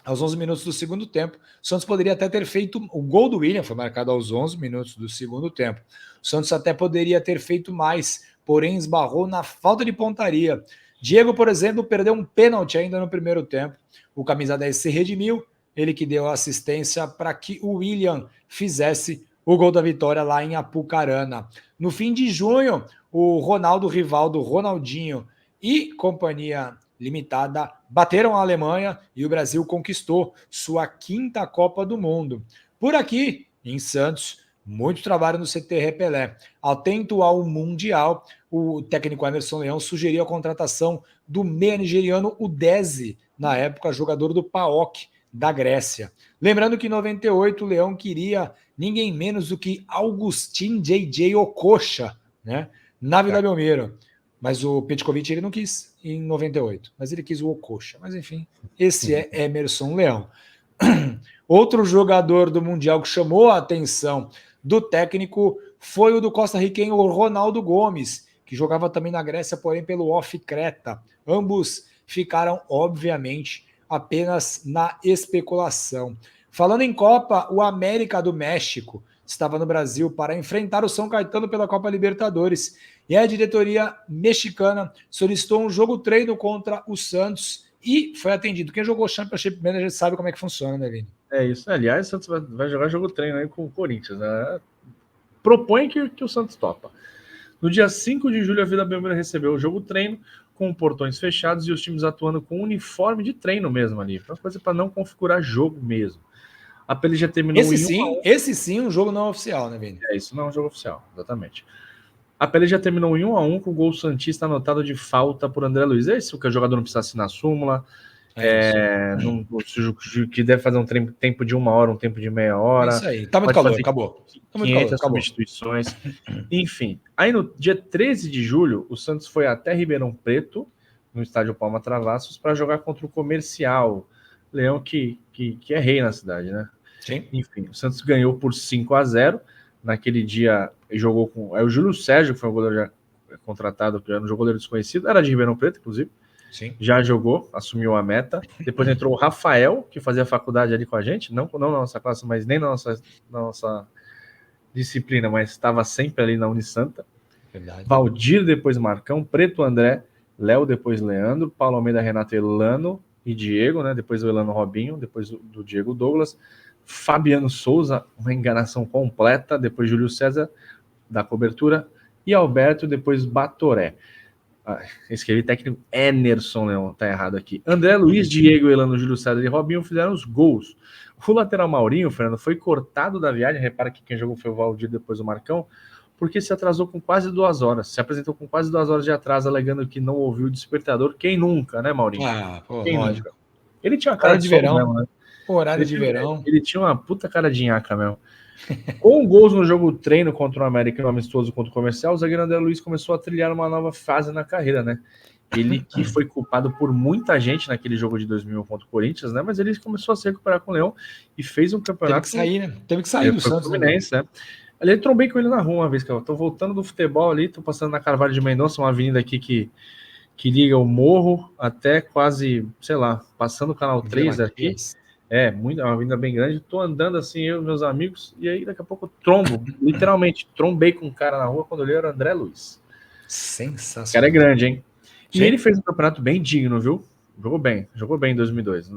Aos 11 minutos do segundo tempo, o Santos poderia até ter feito... O gol do William foi marcado aos 11 minutos do segundo tempo. O Santos até poderia ter feito mais, porém esbarrou na falta de pontaria. Diego, por exemplo, perdeu um pênalti ainda no primeiro tempo. O camisa 10 se redimiu, ele que deu assistência para que o William fizesse o gol da vitória lá em Apucarana. No fim de junho, o Ronaldo Rivaldo, Ronaldinho e companhia limitada bateram a Alemanha e o Brasil conquistou sua 5ª Copa do Mundo. Por aqui, em Santos, muito trabalho no CT Pelé. Atento ao Mundial, o técnico Emerson Leão sugeriu a contratação do meia nigeriano Udeze, na época jogador do PAOK da Grécia. Lembrando que em 98 o Leão queria ninguém menos do que Augustin JJ Okocha, né, na Vila Belmiro. Mas o Petkovic ele não quis em 98, mas ele quis o Okocha. Mas enfim, esse é Emerson Leão. Outro jogador do Mundial que chamou a atenção do técnico foi o do costarriquenho Ronaldo Gomes, que jogava também na Grécia, porém pelo OFF Creta. Ambos ficaram, obviamente, apenas na especulação. Falando em Copa, o América do México estava no Brasil para enfrentar o São Caetano pela Copa Libertadores. E a diretoria mexicana solicitou um jogo-treino contra o Santos e foi atendido. Quem jogou Championship Manager sabe como é que funciona, né, Vini? É isso. Aliás, o Santos vai jogar jogo-treino aí com o Corinthians, né? Propõe que o Santos topa. No dia 5 de julho, a Vila Belmiro recebeu o jogo-treino com portões fechados e os times atuando com uniforme de treino mesmo ali. Uma coisa para não configurar jogo mesmo. A PL já terminou Esse sim, um jogo não oficial, né, Vini? É, isso não é um jogo oficial, exatamente. A PL já terminou em 1-1 com o gol santista anotado de falta por André Luiz. É isso que o jogador não precisa assinar a súmula. Que deve fazer um tempo de 1 hora, um tempo de meia hora. Isso aí, tá muito calor, acabou. 500 substituições. Enfim, aí no dia 13 de julho, o Santos foi até Ribeirão Preto, no estádio Palma Travassos, para jogar contra o Comercial. Leão que é rei na cidade, né? Sim. Enfim, o Santos ganhou por 5-0. Naquele dia, jogou com... o Júlio Sérgio, que foi um goleiro já contratado, já um goleiro desconhecido, era de Ribeirão Preto, inclusive. Sim. Já jogou, assumiu a meta. Depois entrou o Rafael, que fazia faculdade ali com a gente, não na nossa classe, mas nem na nossa disciplina, mas estava sempre ali na Unisanta. Verdade. Valdir, depois Marcão, Preto André, Léo, depois Leandro, Paulo Almeida, Renato, Elano e Diego, né? Depois o Elano Robinho, depois do Diego Douglas, Fabiano Souza, uma enganação completa, depois Júlio César, da cobertura, e Alberto, depois Batoré. Escrevi técnico Emerson Leão, tá errado aqui. André Luiz, Diego, Elano, Júlio César e Robinho fizeram os gols. O lateral Maurinho, Fernando, foi cortado da viagem. Repara que quem jogou foi o Valdir, depois o Marcão, porque se atrasou com quase 2 horas. Se apresentou com quase 2 horas de atraso, alegando que não ouviu o despertador. Quem nunca, né, Maurinho? Quem lógico. Nunca? Ele tinha uma cara de verão, mesmo, né? Horário de verão. Ele tinha uma puta cara de nhaca mesmo. Com gols no jogo treino contra o América e no amistoso contra o Comercial, o zagueiro André Luiz começou a trilhar uma nova fase na carreira, né? Ele que foi culpado por muita gente naquele jogo de 2001 contra o Corinthians, né? Mas ele começou a se recuperar com o Leão e fez um campeonato... Teve que sair do Santos. Fluminense, né? Ali eu trombei com ele na rua uma vez, cara. Eu tô voltando do futebol ali, tô passando na Carvalho de Mendonça, uma avenida aqui que liga o morro até quase, sei lá, passando o canal 3 aqui. Muito, é uma avenida bem grande. Tô andando assim, eu e meus amigos, e aí daqui a pouco eu trombo, literalmente, trombei com um cara na rua quando eu olhei era André Luiz. Sensacional. O cara é grande, hein? E Sim. ele fez um campeonato bem digno, viu? Jogou bem em 2002.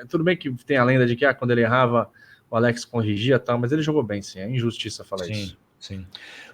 Tudo bem que tem a lenda de que quando ele errava, o Alex corrigia e tal, mas ele jogou bem, sim. É injustiça falar isso. Sim.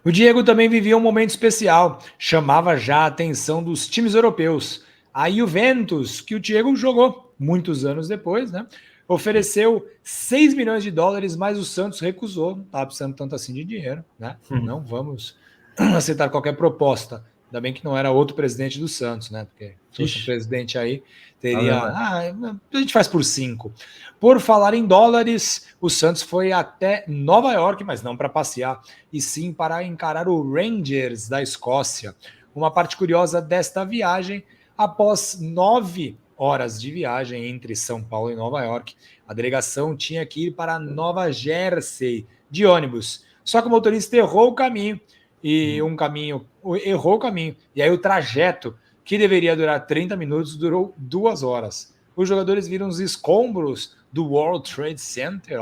O Diego também vivia um momento especial, chamava já a atenção dos times europeus. A Juventus, que o Diego jogou muitos anos depois, né? Ofereceu 6 milhões de dólares, mas o Santos recusou. Não estava precisando tanto assim de dinheiro, né? Não vamos aceitar qualquer proposta. Ainda bem que não era outro presidente do Santos, né? Porque se fosse um presidente aí, teria. A gente faz por 5. Por falar em dólares, o Santos foi até Nova York, mas não para passear, e sim para encarar o Rangers da Escócia. Uma parte curiosa desta viagem, após 9 horas de viagem entre São Paulo e Nova York, a delegação tinha que ir para Nova Jersey de ônibus. Só que o motorista errou o caminho errou o caminho. E aí o trajeto, que deveria durar 30 minutos, durou 2 horas. Os jogadores viram os escombros do World Trade Center,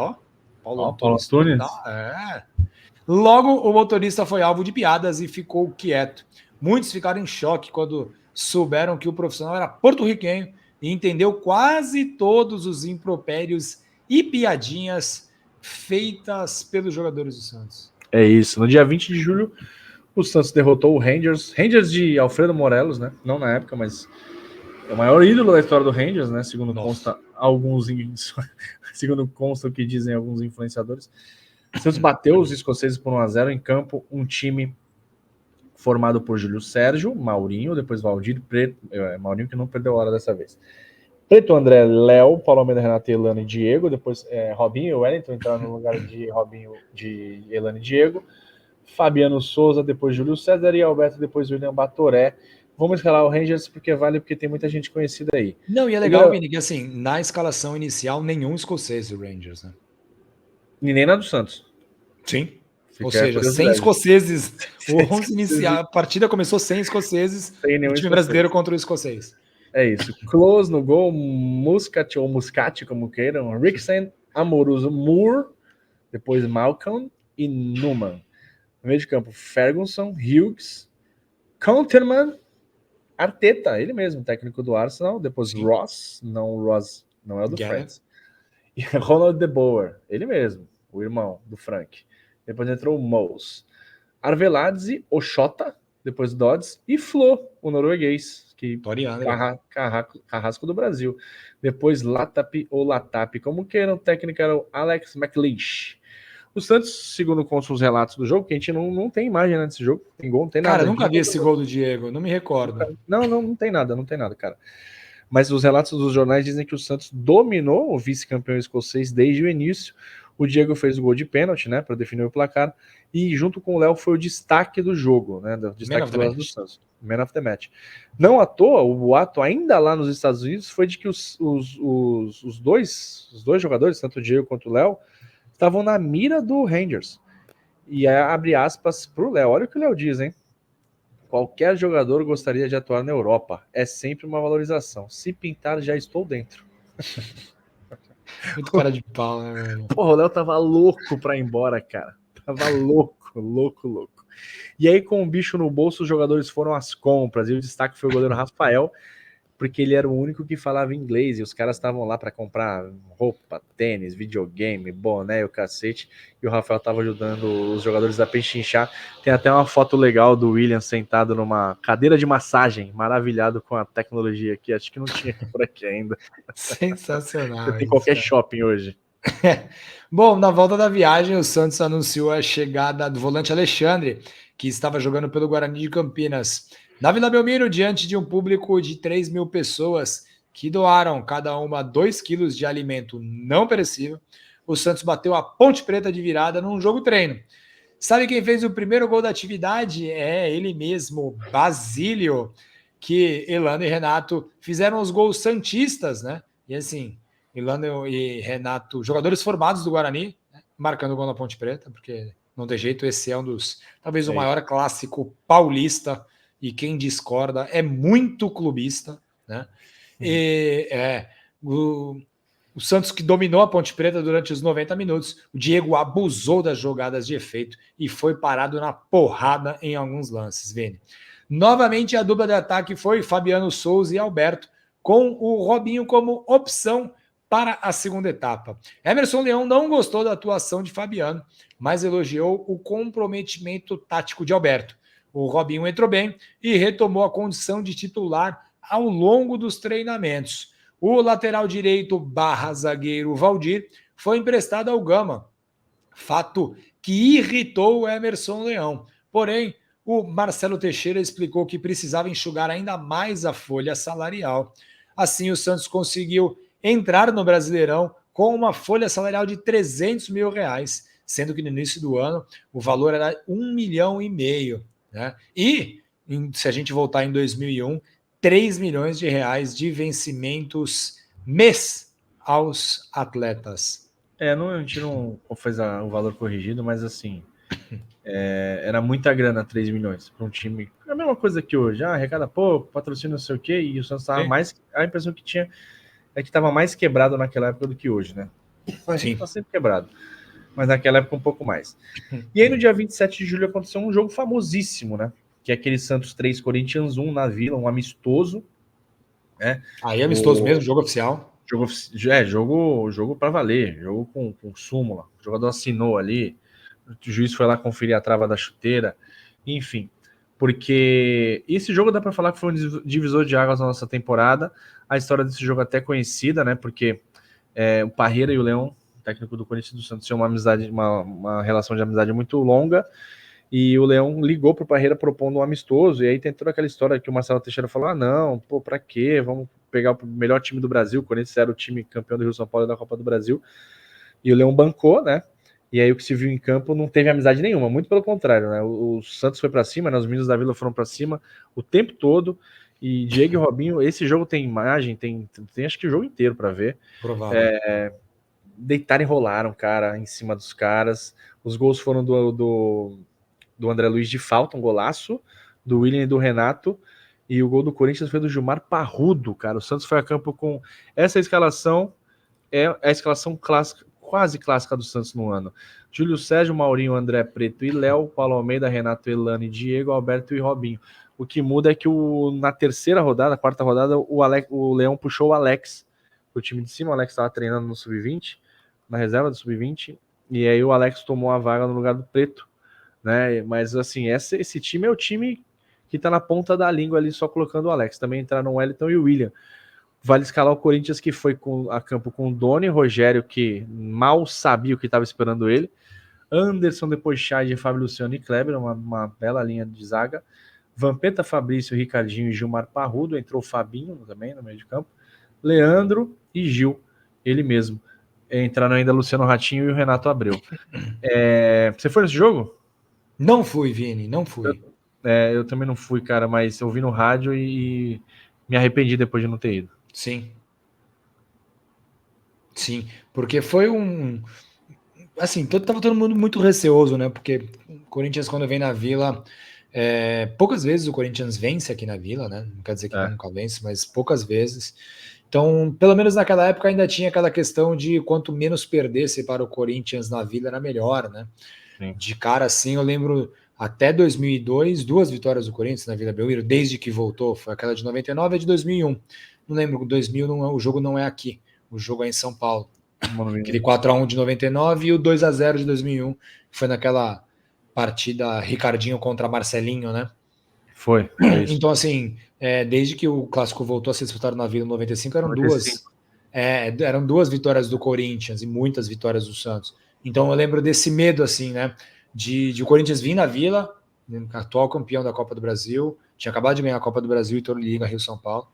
Paulo Antunes. Logo, o motorista foi alvo de piadas e ficou quieto. Muitos ficaram em choque quando souberam que o profissional era porto-riquenho e entendeu quase todos os impropérios e piadinhas feitas pelos jogadores do Santos. É isso. No dia 20 de julho, o Santos derrotou o Rangers. Rangers de Alfredo Morelos, né? Não na época, mas é o maior ídolo da história do Rangers, né? Segundo consta o que dizem alguns influenciadores. O Santos bateu os escoceses por 1-0 em campo, um time formado por Júlio Sérgio, Maurinho, depois Valdir, Maurinho que não perdeu hora dessa vez. Preto, André, Léo, Paulo Almeida, Renato, Elano e Diego, depois Robinho e Wellington entraram no lugar de Robinho, de Elano e Diego, Fabiano Souza, depois Júlio César e Alberto, depois William Batoré. Vamos escalar o Rangers porque tem muita gente conhecida aí. Não, e é legal, Vini, que assim, na escalação inicial, nenhum escocês do Rangers, né? E nem na do Santos. Sim. Ou seja, 100 escoceses. O 11 inicial, a partida começou 100 escoceses, o time brasileiro contra o escocês. É isso. Close no gol, Muscat ou Muscat, como queiram, Ricksen, Amoroso, Moore, depois Malcolm e Newman. No meio de campo, Ferguson, Hughes, Counterman, Arteta, ele mesmo, técnico do Arsenal, depois Ross não é o do Friends, e Ronald De Boer, ele mesmo, o irmão do Frank. Depois entrou o Mose, Arveladze, Oxota, depois Dodds, e Flo, o norueguês, que carrasco do Brasil. Depois Latap ou Latap, como queiram, o técnico era o Alex McLeish. O Santos, segundo consta os relatos do jogo, que a gente não tem imagem nesse jogo, tem gol, não tem nada. Cara, nunca vi esse gol do Diego, não me recordo. Não tem nada, cara. Mas os relatos dos jornais dizem que o Santos dominou o vice-campeão escocês desde o início. O Diego fez o gol de pênalti, né, para definir o placar, e junto com o Léo foi o destaque do jogo, né, o destaque do Santos, Man of the Match. Não à toa, o boato ainda lá nos Estados Unidos foi de que os dois jogadores, tanto o Diego quanto o Léo, estavam na mira do Rangers. E abre aspas pro Léo. Olha o que o Léo diz, hein? Qualquer jogador gostaria de atuar na Europa. É sempre uma valorização. Se pintar, já estou dentro. Muito cara de pau, né, velho? Porra, o Léo tava louco pra ir embora, cara. Tava louco. E aí, com o bicho no bolso, os jogadores foram às compras. E o destaque foi o goleiro Rafael, porque ele era o único que falava inglês, e os caras estavam lá para comprar roupa, tênis, videogame, boné e o cacete, e o Rafael estava ajudando os jogadores a pechinchar. Tem até uma foto legal do William sentado numa cadeira de massagem, maravilhado com a tecnologia aqui, acho que não tinha por aqui ainda. Sensacional. Tem qualquer shopping hoje. Bom, na volta da viagem, o Santos anunciou a chegada do volante Alexandre, que estava jogando pelo Guarani de Campinas. Na Vila Belmiro, diante de um público de 3.000 pessoas que doaram cada uma 2 quilos de alimento não perecível, o Santos bateu a Ponte Preta de virada num jogo treino. Sabe quem fez o primeiro gol da atividade? É ele mesmo, Basílio, que Elano e Renato fizeram os gols santistas, né? E assim, Elano e Renato, jogadores formados do Guarani, né? Marcando o gol na Ponte Preta, porque não tem jeito, esse é um dos, talvez o maior clássico paulista. E quem discorda é muito clubista, né? O Santos que dominou a Ponte Preta durante os 90 minutos. O Diego abusou das jogadas de efeito e foi parado na porrada em alguns lances, Vini. Novamente a dupla de ataque foi Fabiano Souza e Alberto, com o Robinho como opção para a segunda etapa. Emerson Leão não gostou da atuação de Fabiano, mas elogiou o comprometimento tático de Alberto. O Robinho entrou bem e retomou a condição de titular ao longo dos treinamentos. O lateral direito / zagueiro Valdir foi emprestado ao Gama, fato que irritou o Emerson Leão. Porém, o Marcelo Teixeira explicou que precisava enxugar ainda mais a folha salarial. Assim, o Santos conseguiu entrar no Brasileirão com uma folha salarial de R$300 mil, sendo que no início do ano o valor era R$1,5 milhão, né? E, se a gente voltar em 2001, R$3 milhões de vencimentos mês aos atletas. A gente não fez o valor corrigido, mas assim, era muita grana, 3 milhões para um time. É a mesma coisa que hoje, arrecada pouco, patrocínio não sei o quê, e o Santos estava mais. A impressão que tinha é que estava mais quebrado naquela época do que hoje, né? A gente está sempre quebrado, mas naquela época um pouco mais. E aí no dia 27 de julho aconteceu um jogo famosíssimo, né? Que é aquele Santos 3, Corinthians 1 na Vila, um amistoso. Né? Aí amistoso mesmo, jogo oficial. Jogo para valer, jogo com súmula. O jogador assinou ali, o juiz foi lá conferir a trava da chuteira, enfim. Porque esse jogo dá para falar que foi um divisor de águas na nossa temporada. A história desse jogo é até conhecida, né? Porque o Parreira e o Leão, técnico do Corinthians e do Santos, tinham uma relação de amizade muito longa. E o Leão ligou pro Parreira propondo um amistoso, e aí tem toda aquela história que o Marcelo Teixeira falou, não, pô, pra quê? Vamos pegar o melhor time do Brasil, o Corinthians era o time campeão do Rio São Paulo e da Copa do Brasil, e o Leão bancou, né? E aí o que se viu em campo não teve amizade nenhuma, muito pelo contrário, né? O Santos foi pra cima, né? Os meninos da Vila foram pra cima o tempo todo, e Diego e Robinho, esse jogo tem imagem, tem acho que o jogo inteiro pra ver. Provável. Deitaram e rolaram, cara, em cima dos caras. Os gols foram do André Luiz de falta, um golaço, do William e do Renato, e o gol do Corinthians foi do Gilmar Parrudo, cara. O Santos foi a campo com essa escalação, é a escalação clássica, quase clássica do Santos no ano. Júlio Sérgio, Maurinho, André Preto e Léo, Paulo Almeida, Renato, Elano, Diego, Alberto e Robinho. O que muda é que na terceira rodada, quarta rodada, o Leão puxou o Alex pro time de cima. O Alex estava treinando no Sub-20, na reserva do Sub-20, e aí o Alex tomou a vaga no lugar do Preto, né? Mas assim, esse time é o time que tá na ponta da língua ali, só colocando o Alex. Também entraram o Wellington e o William. Vale escalar o Corinthians, que foi a campo com o Doni, Rogério, que mal sabia o que estava esperando ele, Anderson, depois Chad, Fábio Luciano e Kleber, uma bela linha de zaga, Vampeta, Fabrício, Ricardinho e Gilmar Parrudo, entrou o Fabinho também no meio de campo, Leandro e Gil, ele mesmo. Entraram ainda Luciano Ratinho e o Renato Abreu. Você foi nesse jogo? Não fui, Vini, não fui. Eu também não fui, cara, mas eu ouvi no rádio e me arrependi depois de não ter ido. Sim. Sim, porque foi assim, tava todo mundo muito receoso, né? Porque o Corinthians, quando vem na Vila, poucas vezes o Corinthians vence aqui na Vila, né? Não quer dizer que nunca vence, mas poucas vezes. Então, pelo menos naquela época ainda tinha aquela questão de quanto menos perdesse para o Corinthians na Vila era melhor, né? Sim. De cara assim, eu lembro até 2002, 2 vitórias do Corinthians na Vila Belmiro, desde que voltou, foi aquela de 99 e a de 2001. Não lembro, 2000 o jogo não é aqui, o jogo é em São Paulo. Aquele 4-1 de 99 e o 2-0 de 2001, que foi naquela partida Ricardinho contra Marcelinho, né? Foi. Então, assim, desde que o Clássico voltou a ser disputado na Vila em 95, eram duas vitórias do Corinthians e muitas vitórias do Santos. Então, eu lembro desse medo, assim, né? De o Corinthians vir na Vila, atual campeão da Copa do Brasil, tinha acabado de ganhar a Copa do Brasil e Liga Rio-São Paulo,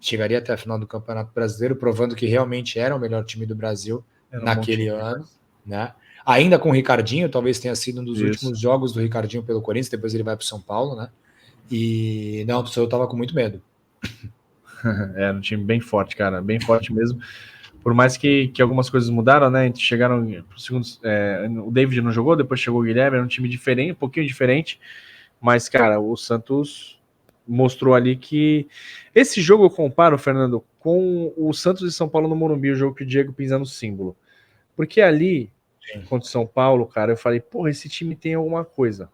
chegaria até a final do Campeonato Brasileiro, provando que realmente era o melhor time do Brasil naquele ano, né? Ainda com o Ricardinho, talvez tenha sido um dos últimos jogos do Ricardinho pelo Corinthians, depois ele vai para o São Paulo, né? E não, eu tava com muito medo. Era um time bem forte, cara, bem forte mesmo. Por mais que algumas coisas mudaram, né? Chegaram pro segundo. O David não jogou, depois chegou o Guilherme, era um time diferente, um pouquinho diferente. Mas, cara, o Santos mostrou ali que esse jogo eu comparo, Fernando, com o Santos e São Paulo no Morumbi, o jogo que o Diego pisa no símbolo. Porque ali, contra o São Paulo, cara, eu falei, porra, esse time tem alguma coisa.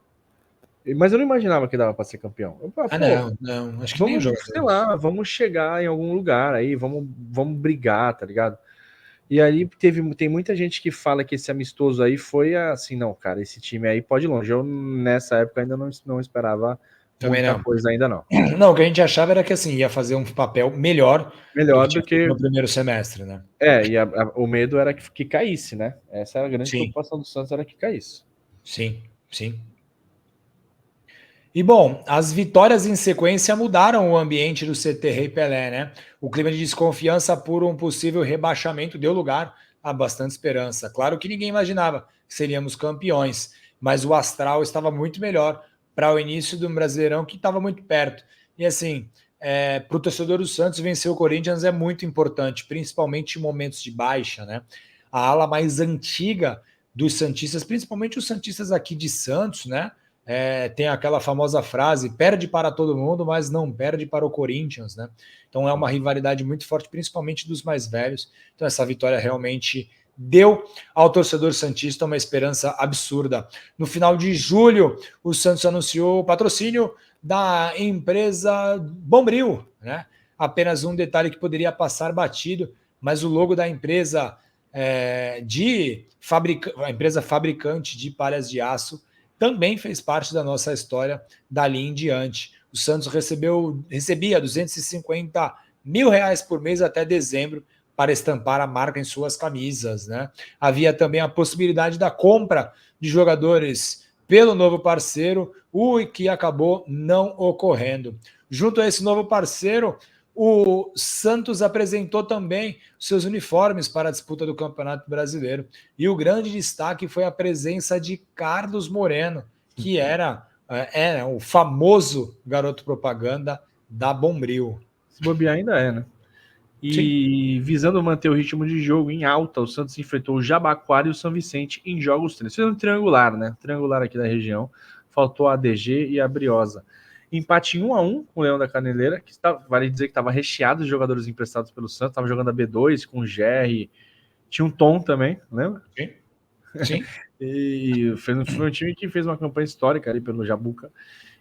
Mas eu não imaginava que dava para ser campeão. Eu falei, não, acho que nem os vamos, sei jogadores. lá, vamos chegar em algum lugar aí, vamos brigar, tá ligado? E aí tem muita gente que fala que esse amistoso aí foi assim, não, cara, esse time aí pode ir longe. Eu, nessa época, ainda não esperava Também muita não. coisa ainda não. Não, o que a gente achava era que assim, ia fazer um papel melhor do que Melhor do tinha feito que... no primeiro semestre, né? E o medo era que caísse, né? Essa era a grande Sim, preocupação do Santos, era que caísse. sim, sim. E bom, as vitórias em sequência mudaram o ambiente do CT Rei Pelé, né? O clima de desconfiança por um possível rebaixamento deu lugar a bastante esperança. Claro que ninguém imaginava que seríamos campeões, mas o astral estava muito melhor para o início do Brasileirão, que estava muito perto. E assim, para o torcedor do Santos, vencer o Corinthians é muito importante, principalmente em momentos de baixa, né? A ala mais antiga dos Santistas, principalmente os Santistas aqui de Santos, né? Tem aquela famosa frase: perde para todo mundo, mas não perde para o Corinthians, né? Então é uma rivalidade muito forte, principalmente dos mais velhos. Então essa vitória realmente deu ao torcedor santista uma esperança absurda. No final de julho, o Santos anunciou o patrocínio da empresa Bombril, né? Apenas um detalhe que poderia passar batido, mas o logo da empresa a empresa fabricante de palhas de aço também fez parte da nossa história dali em diante. O Santos recebia R$250 mil por mês até dezembro para estampar a marca em suas camisas, né? Havia também a possibilidade da compra de jogadores pelo novo parceiro, o que acabou não ocorrendo. Junto a esse novo parceiro, o Santos apresentou também seus uniformes para a disputa do Campeonato Brasileiro. E o grande destaque foi a presença de Carlos Moreno, que era o famoso garoto propaganda da Bombril. Se bobear ainda né? E sim, visando manter o ritmo de jogo em alta, o Santos enfrentou o Jabaquara e o São Vicente em jogos treinos. Fez um triangular, né? Triangular aqui da região. Faltou a ADG e a Briosa. Empate em 1-1 com o Leão da Caneleira, que vale dizer que estava recheado de jogadores emprestados pelo Santos. Estava jogando a B2 com o Gerry. Tinha um Tom também, lembra? Sim. Sim. E foi um time que fez uma campanha histórica ali pelo Jabuca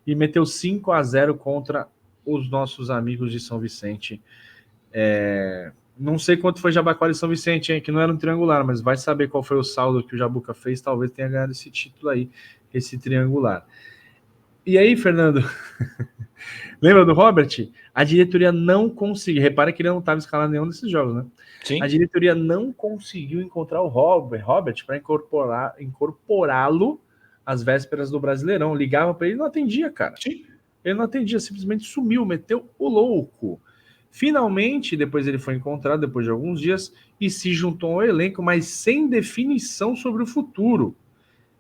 e meteu 5-0 contra os nossos amigos de São Vicente. Não sei quanto foi Jabaquara e São Vicente, hein, que não era um triangular, mas vai saber qual foi o saldo que o Jabuca fez, talvez tenha ganhado esse título aí, esse triangular. E aí, Fernando, lembra do Robert? A diretoria não conseguiu, repara que ele não estava escalado em nenhum desses jogos, né? Sim. A diretoria não conseguiu encontrar o Robert para incorporá-lo às vésperas do Brasileirão. Ligava para ele e não atendia, cara. Sim. Ele não atendia, simplesmente sumiu, meteu o louco. Finalmente, depois ele foi encontrado, depois de alguns dias, e se juntou ao elenco, mas sem definição sobre o futuro.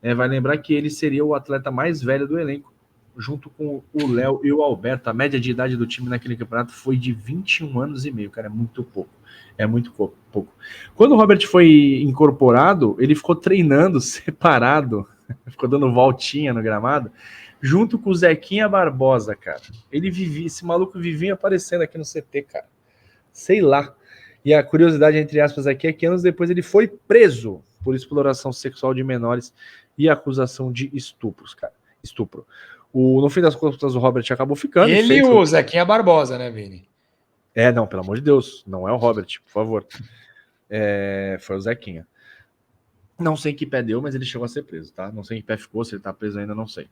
Vai lembrar que ele seria o atleta mais velho do elenco, junto com o Léo e o Alberto. A média de idade do time naquele campeonato foi de 21 anos e meio, cara, é muito pouco. É muito pouco. Quando o Robert foi incorporado, ele ficou treinando separado, ficou dando voltinha no gramado, junto com o Zequinha Barbosa, cara. Esse maluco vivia aparecendo aqui no CT, cara. Sei lá. E a curiosidade, entre aspas, aqui é que anos depois ele foi preso por exploração sexual de menores e acusação de estupros, cara. Estupro. No fim das contas, o Robert acabou ficando. Ele e o Zequinha Barbosa, né, Vini? Não, pelo amor de Deus. Não é o Robert, por favor. Foi o Zequinha. Não sei em que pé deu, mas ele chegou a ser preso, tá? Não sei em que pé ficou, se ele tá preso ainda, não sei.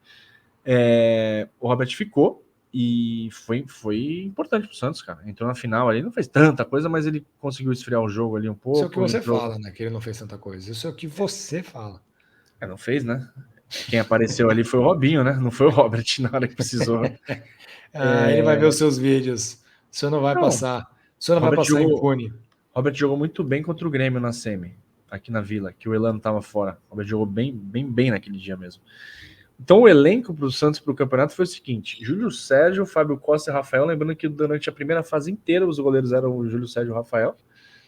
O Robert ficou e foi importante pro Santos, cara. Entrou na final ali, não fez tanta coisa, mas ele conseguiu esfriar o jogo ali um pouco. Isso é o que você fala, né? Que ele não fez tanta coisa. Isso é o que você fala. Não fez, né? Quem apareceu ali foi o Robinho, né? Não foi o Robert na hora que precisou. Ele vai ver os seus vídeos. O senhor não vai passar. O senhor não vai passar impune. Robert jogou muito bem contra o Grêmio na semi, aqui na Vila, que o Elano estava fora. O Robert jogou bem naquele dia mesmo. Então o elenco para o Santos para o campeonato foi o seguinte: Júlio Sérgio, Fábio Costa e Rafael. Lembrando que durante a primeira fase inteira os goleiros eram o Júlio Sérgio e o Rafael,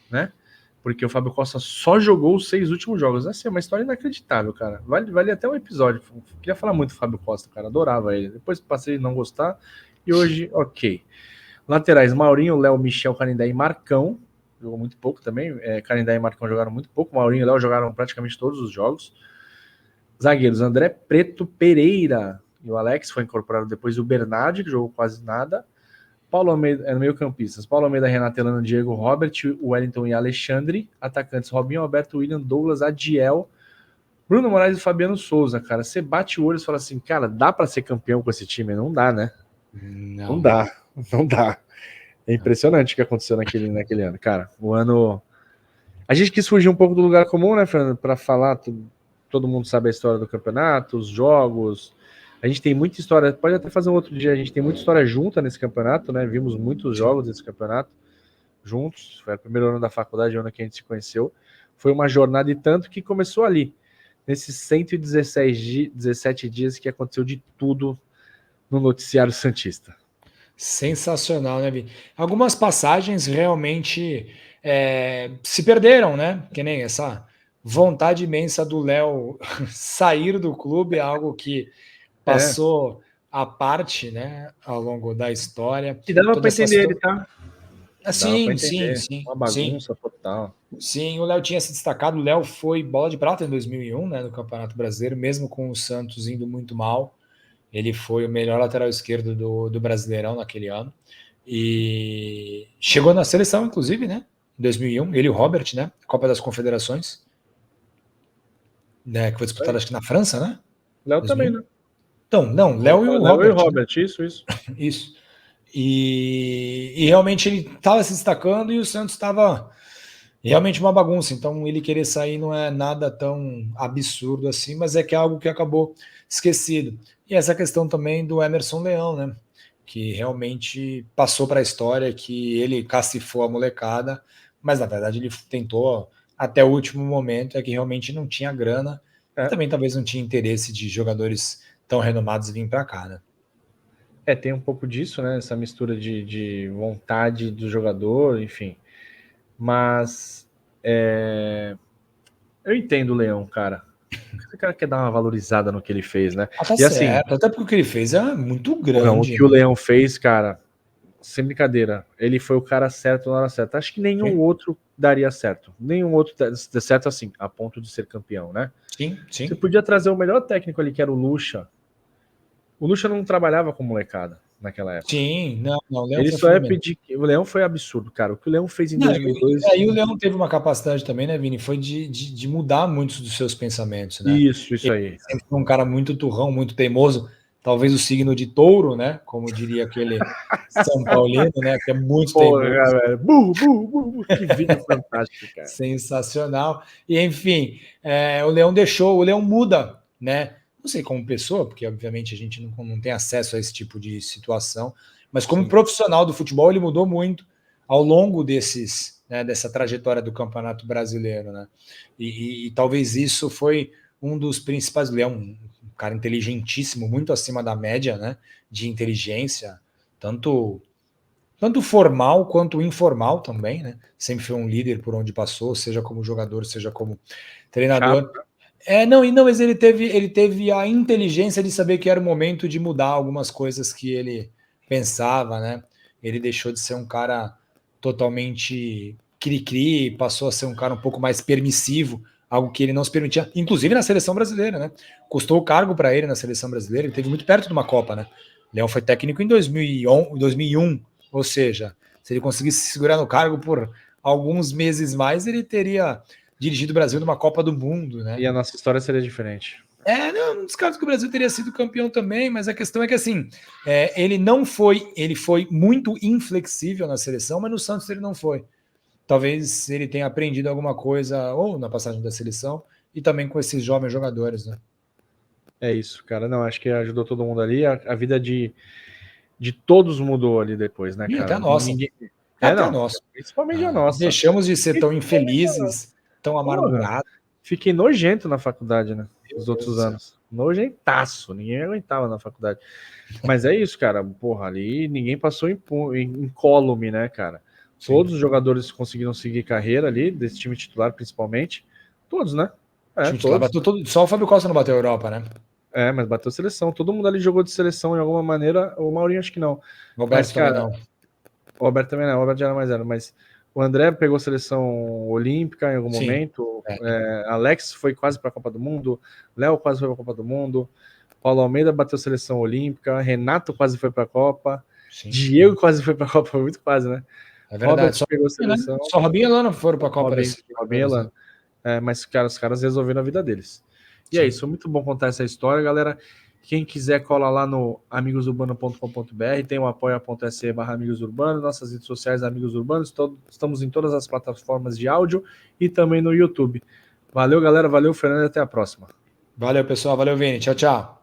né? Porque o Fábio Costa só jogou os 6 últimos jogos. Essa é uma história inacreditável, cara. Vale até um episódio. Queria falar muito do Fábio Costa, cara. Adorava ele. Depois passei a não gostar e hoje, ok. Laterais, Maurinho, Léo, Michel, Canindé e Marcão. Jogou muito pouco também. Canindé e Marcão jogaram muito pouco. Maurinho e Léo jogaram praticamente todos os jogos. Zagueiros, André Preto Pereira e o Alex foi incorporado depois. O Bernardi, que jogou quase nada. Paulo Almeida, no meio campistas. Paulo Almeida, Renato Elano, Diego, Robert, Wellington e Alexandre. Atacantes, Robinho, Alberto, William, Douglas, Adiel, Bruno Moraes e Fabiano Souza, cara. Você bate o olho e fala assim, cara, dá para ser campeão com esse time? Não dá, né? Não dá. É impressionante o que aconteceu naquele ano, cara. O ano... A gente quis fugir um pouco do lugar comum, né, Fernando? Para falar, todo mundo sabe a história do campeonato, os jogos. A gente tem muita história, pode até fazer um outro dia, a gente tem muita história junta nesse campeonato, né? Vimos muitos jogos desse campeonato juntos. Foi o primeiro ano da faculdade, o ano que a gente se conheceu. Foi uma jornada e tanto que começou ali, nesses 117 dias que aconteceu de tudo no noticiário santista. Sensacional, né, Vi? Algumas passagens realmente se perderam, né? Que nem essa vontade imensa do Léo sair do clube, é algo que passou à parte, né, ao longo da história. E dava para entender ele, tá? Sim. Uma bagunça total. Sim, o Léo tinha se destacado. O Léo foi bola de prata em 2001, né, no Campeonato Brasileiro, mesmo com o Santos indo muito mal. Ele foi o melhor lateral esquerdo do Brasileirão naquele ano. E chegou na seleção, inclusive, né? Em 2001. Ele e o Robert, né? Copa das Confederações. Né, que foi disputada, acho que na França, né? Léo também, né? Então, não, Léo e o Robert. Léo e o Robert, né? Isso. E realmente ele estava se destacando e o Santos estava realmente uma bagunça. Então, ele querer sair não é nada tão absurdo assim, mas é que é algo que acabou esquecido. E essa questão também do Emerson Leão, né? Que realmente passou para a história que ele cacifou a molecada, mas na verdade ele tentou até o último momento, é que realmente não tinha grana e também talvez não tinha interesse de jogadores tão renomados vir para cá, né? Tem um pouco disso, né? Essa mistura de vontade do jogador, enfim. Mas eu entendo o Leão, cara. Esse cara quer dar uma valorizada no que ele fez, né? Tá e certo, assim, até porque o que ele fez é muito grande. Não, o que o Leão fez, cara, sem brincadeira, ele foi o cara certo na hora certa. Acho que nenhum outro daria certo. Nenhum outro daria certo assim, a ponto de ser campeão, né? Sim. Você podia trazer o melhor técnico ali, que era o Lucha. O Lucha não trabalhava com molecada naquela época. Sim, não. Ele só ia pedir. O Leão foi absurdo, cara. O que o Leão fez em 2002. E aí o Leão teve uma capacidade também, né, Vini? Foi de mudar muitos dos seus pensamentos, né? Isso aí. Ele sempre foi um cara muito turrão, muito teimoso. Talvez o signo de touro, né? Como diria aquele São Paulino, né? Que é muito teimoso. Galera. Burro. Que vídeo fantástico, cara. Sensacional. E, enfim, o Leão muda, né? Não sei como pessoa, porque obviamente a gente não tem acesso a esse tipo de situação, mas como profissional do futebol, ele mudou muito ao longo dessa trajetória do Campeonato Brasileiro, né? E talvez isso foi um dos principais. Ele é um cara inteligentíssimo, muito acima da média, né? De inteligência, tanto formal quanto informal também, né? Sempre foi um líder por onde passou, seja como jogador, seja como treinador. Mas ele teve a inteligência de saber que era o momento de mudar algumas coisas que ele pensava, né? Ele deixou de ser um cara totalmente cri-cri, passou a ser um cara um pouco mais permissivo, algo que ele não se permitia, inclusive na seleção brasileira, né? Custou o cargo para ele na seleção brasileira, ele esteve muito perto de uma Copa, né? Leão foi técnico em 2001, ou seja, se ele conseguisse se segurar no cargo por alguns meses mais, ele teria dirigido o Brasil numa Copa do Mundo, né? E a nossa história seria diferente. Não descarto que o Brasil teria sido campeão também, mas a questão é que assim, ele foi muito inflexível na seleção, mas no Santos ele não foi. Talvez ele tenha aprendido alguma coisa ou na passagem da seleção e também com esses jovens jogadores, né? É isso, cara. Não, acho que ajudou todo mundo ali. A vida de todos mudou ali depois, né, cara? Até a nossa. Até a nossa. Principalmente a nossa. Deixamos de ser tão infelizes, tão amargurados. Fiquei nojento na faculdade, né? Os outros anos. Nojentaço. Ninguém aguentava na faculdade. Mas é isso, cara. Porra, ali ninguém passou incólume, né, cara? Sim. Todos os jogadores conseguiram seguir carreira ali, desse time titular principalmente. Todos, né? Todos. Só o Fábio Costa não bateu a Europa, né? Mas bateu seleção. Todo mundo ali jogou de seleção de alguma maneira. O Maurinho acho que não. O Roberto também não. O Roberto também não. O Roberto já era mais velho, mas o André pegou seleção olímpica em algum momento. Alex foi quase para a Copa do Mundo. Léo quase foi para a Copa do Mundo. Paulo Almeida bateu seleção olímpica. Renato quase foi para a Copa. Sim. Diego quase foi para a Copa. Foi muito quase, né? É verdade. Robert pegou seleção. Só Robinho e Elano foram para a Copa. Robinho e Elano. Mas os caras resolveram a vida deles. E é isso, foi muito bom contar essa história, galera. Quem quiser, cola lá no amigosurbano.com.br, tem o apoia.se/amigosurbano, nossas redes sociais Amigos Urbanos, estamos em todas as plataformas de áudio e também no YouTube. Valeu, galera, valeu, Fernando, até a próxima. Valeu, pessoal, valeu, Vini, tchau, tchau.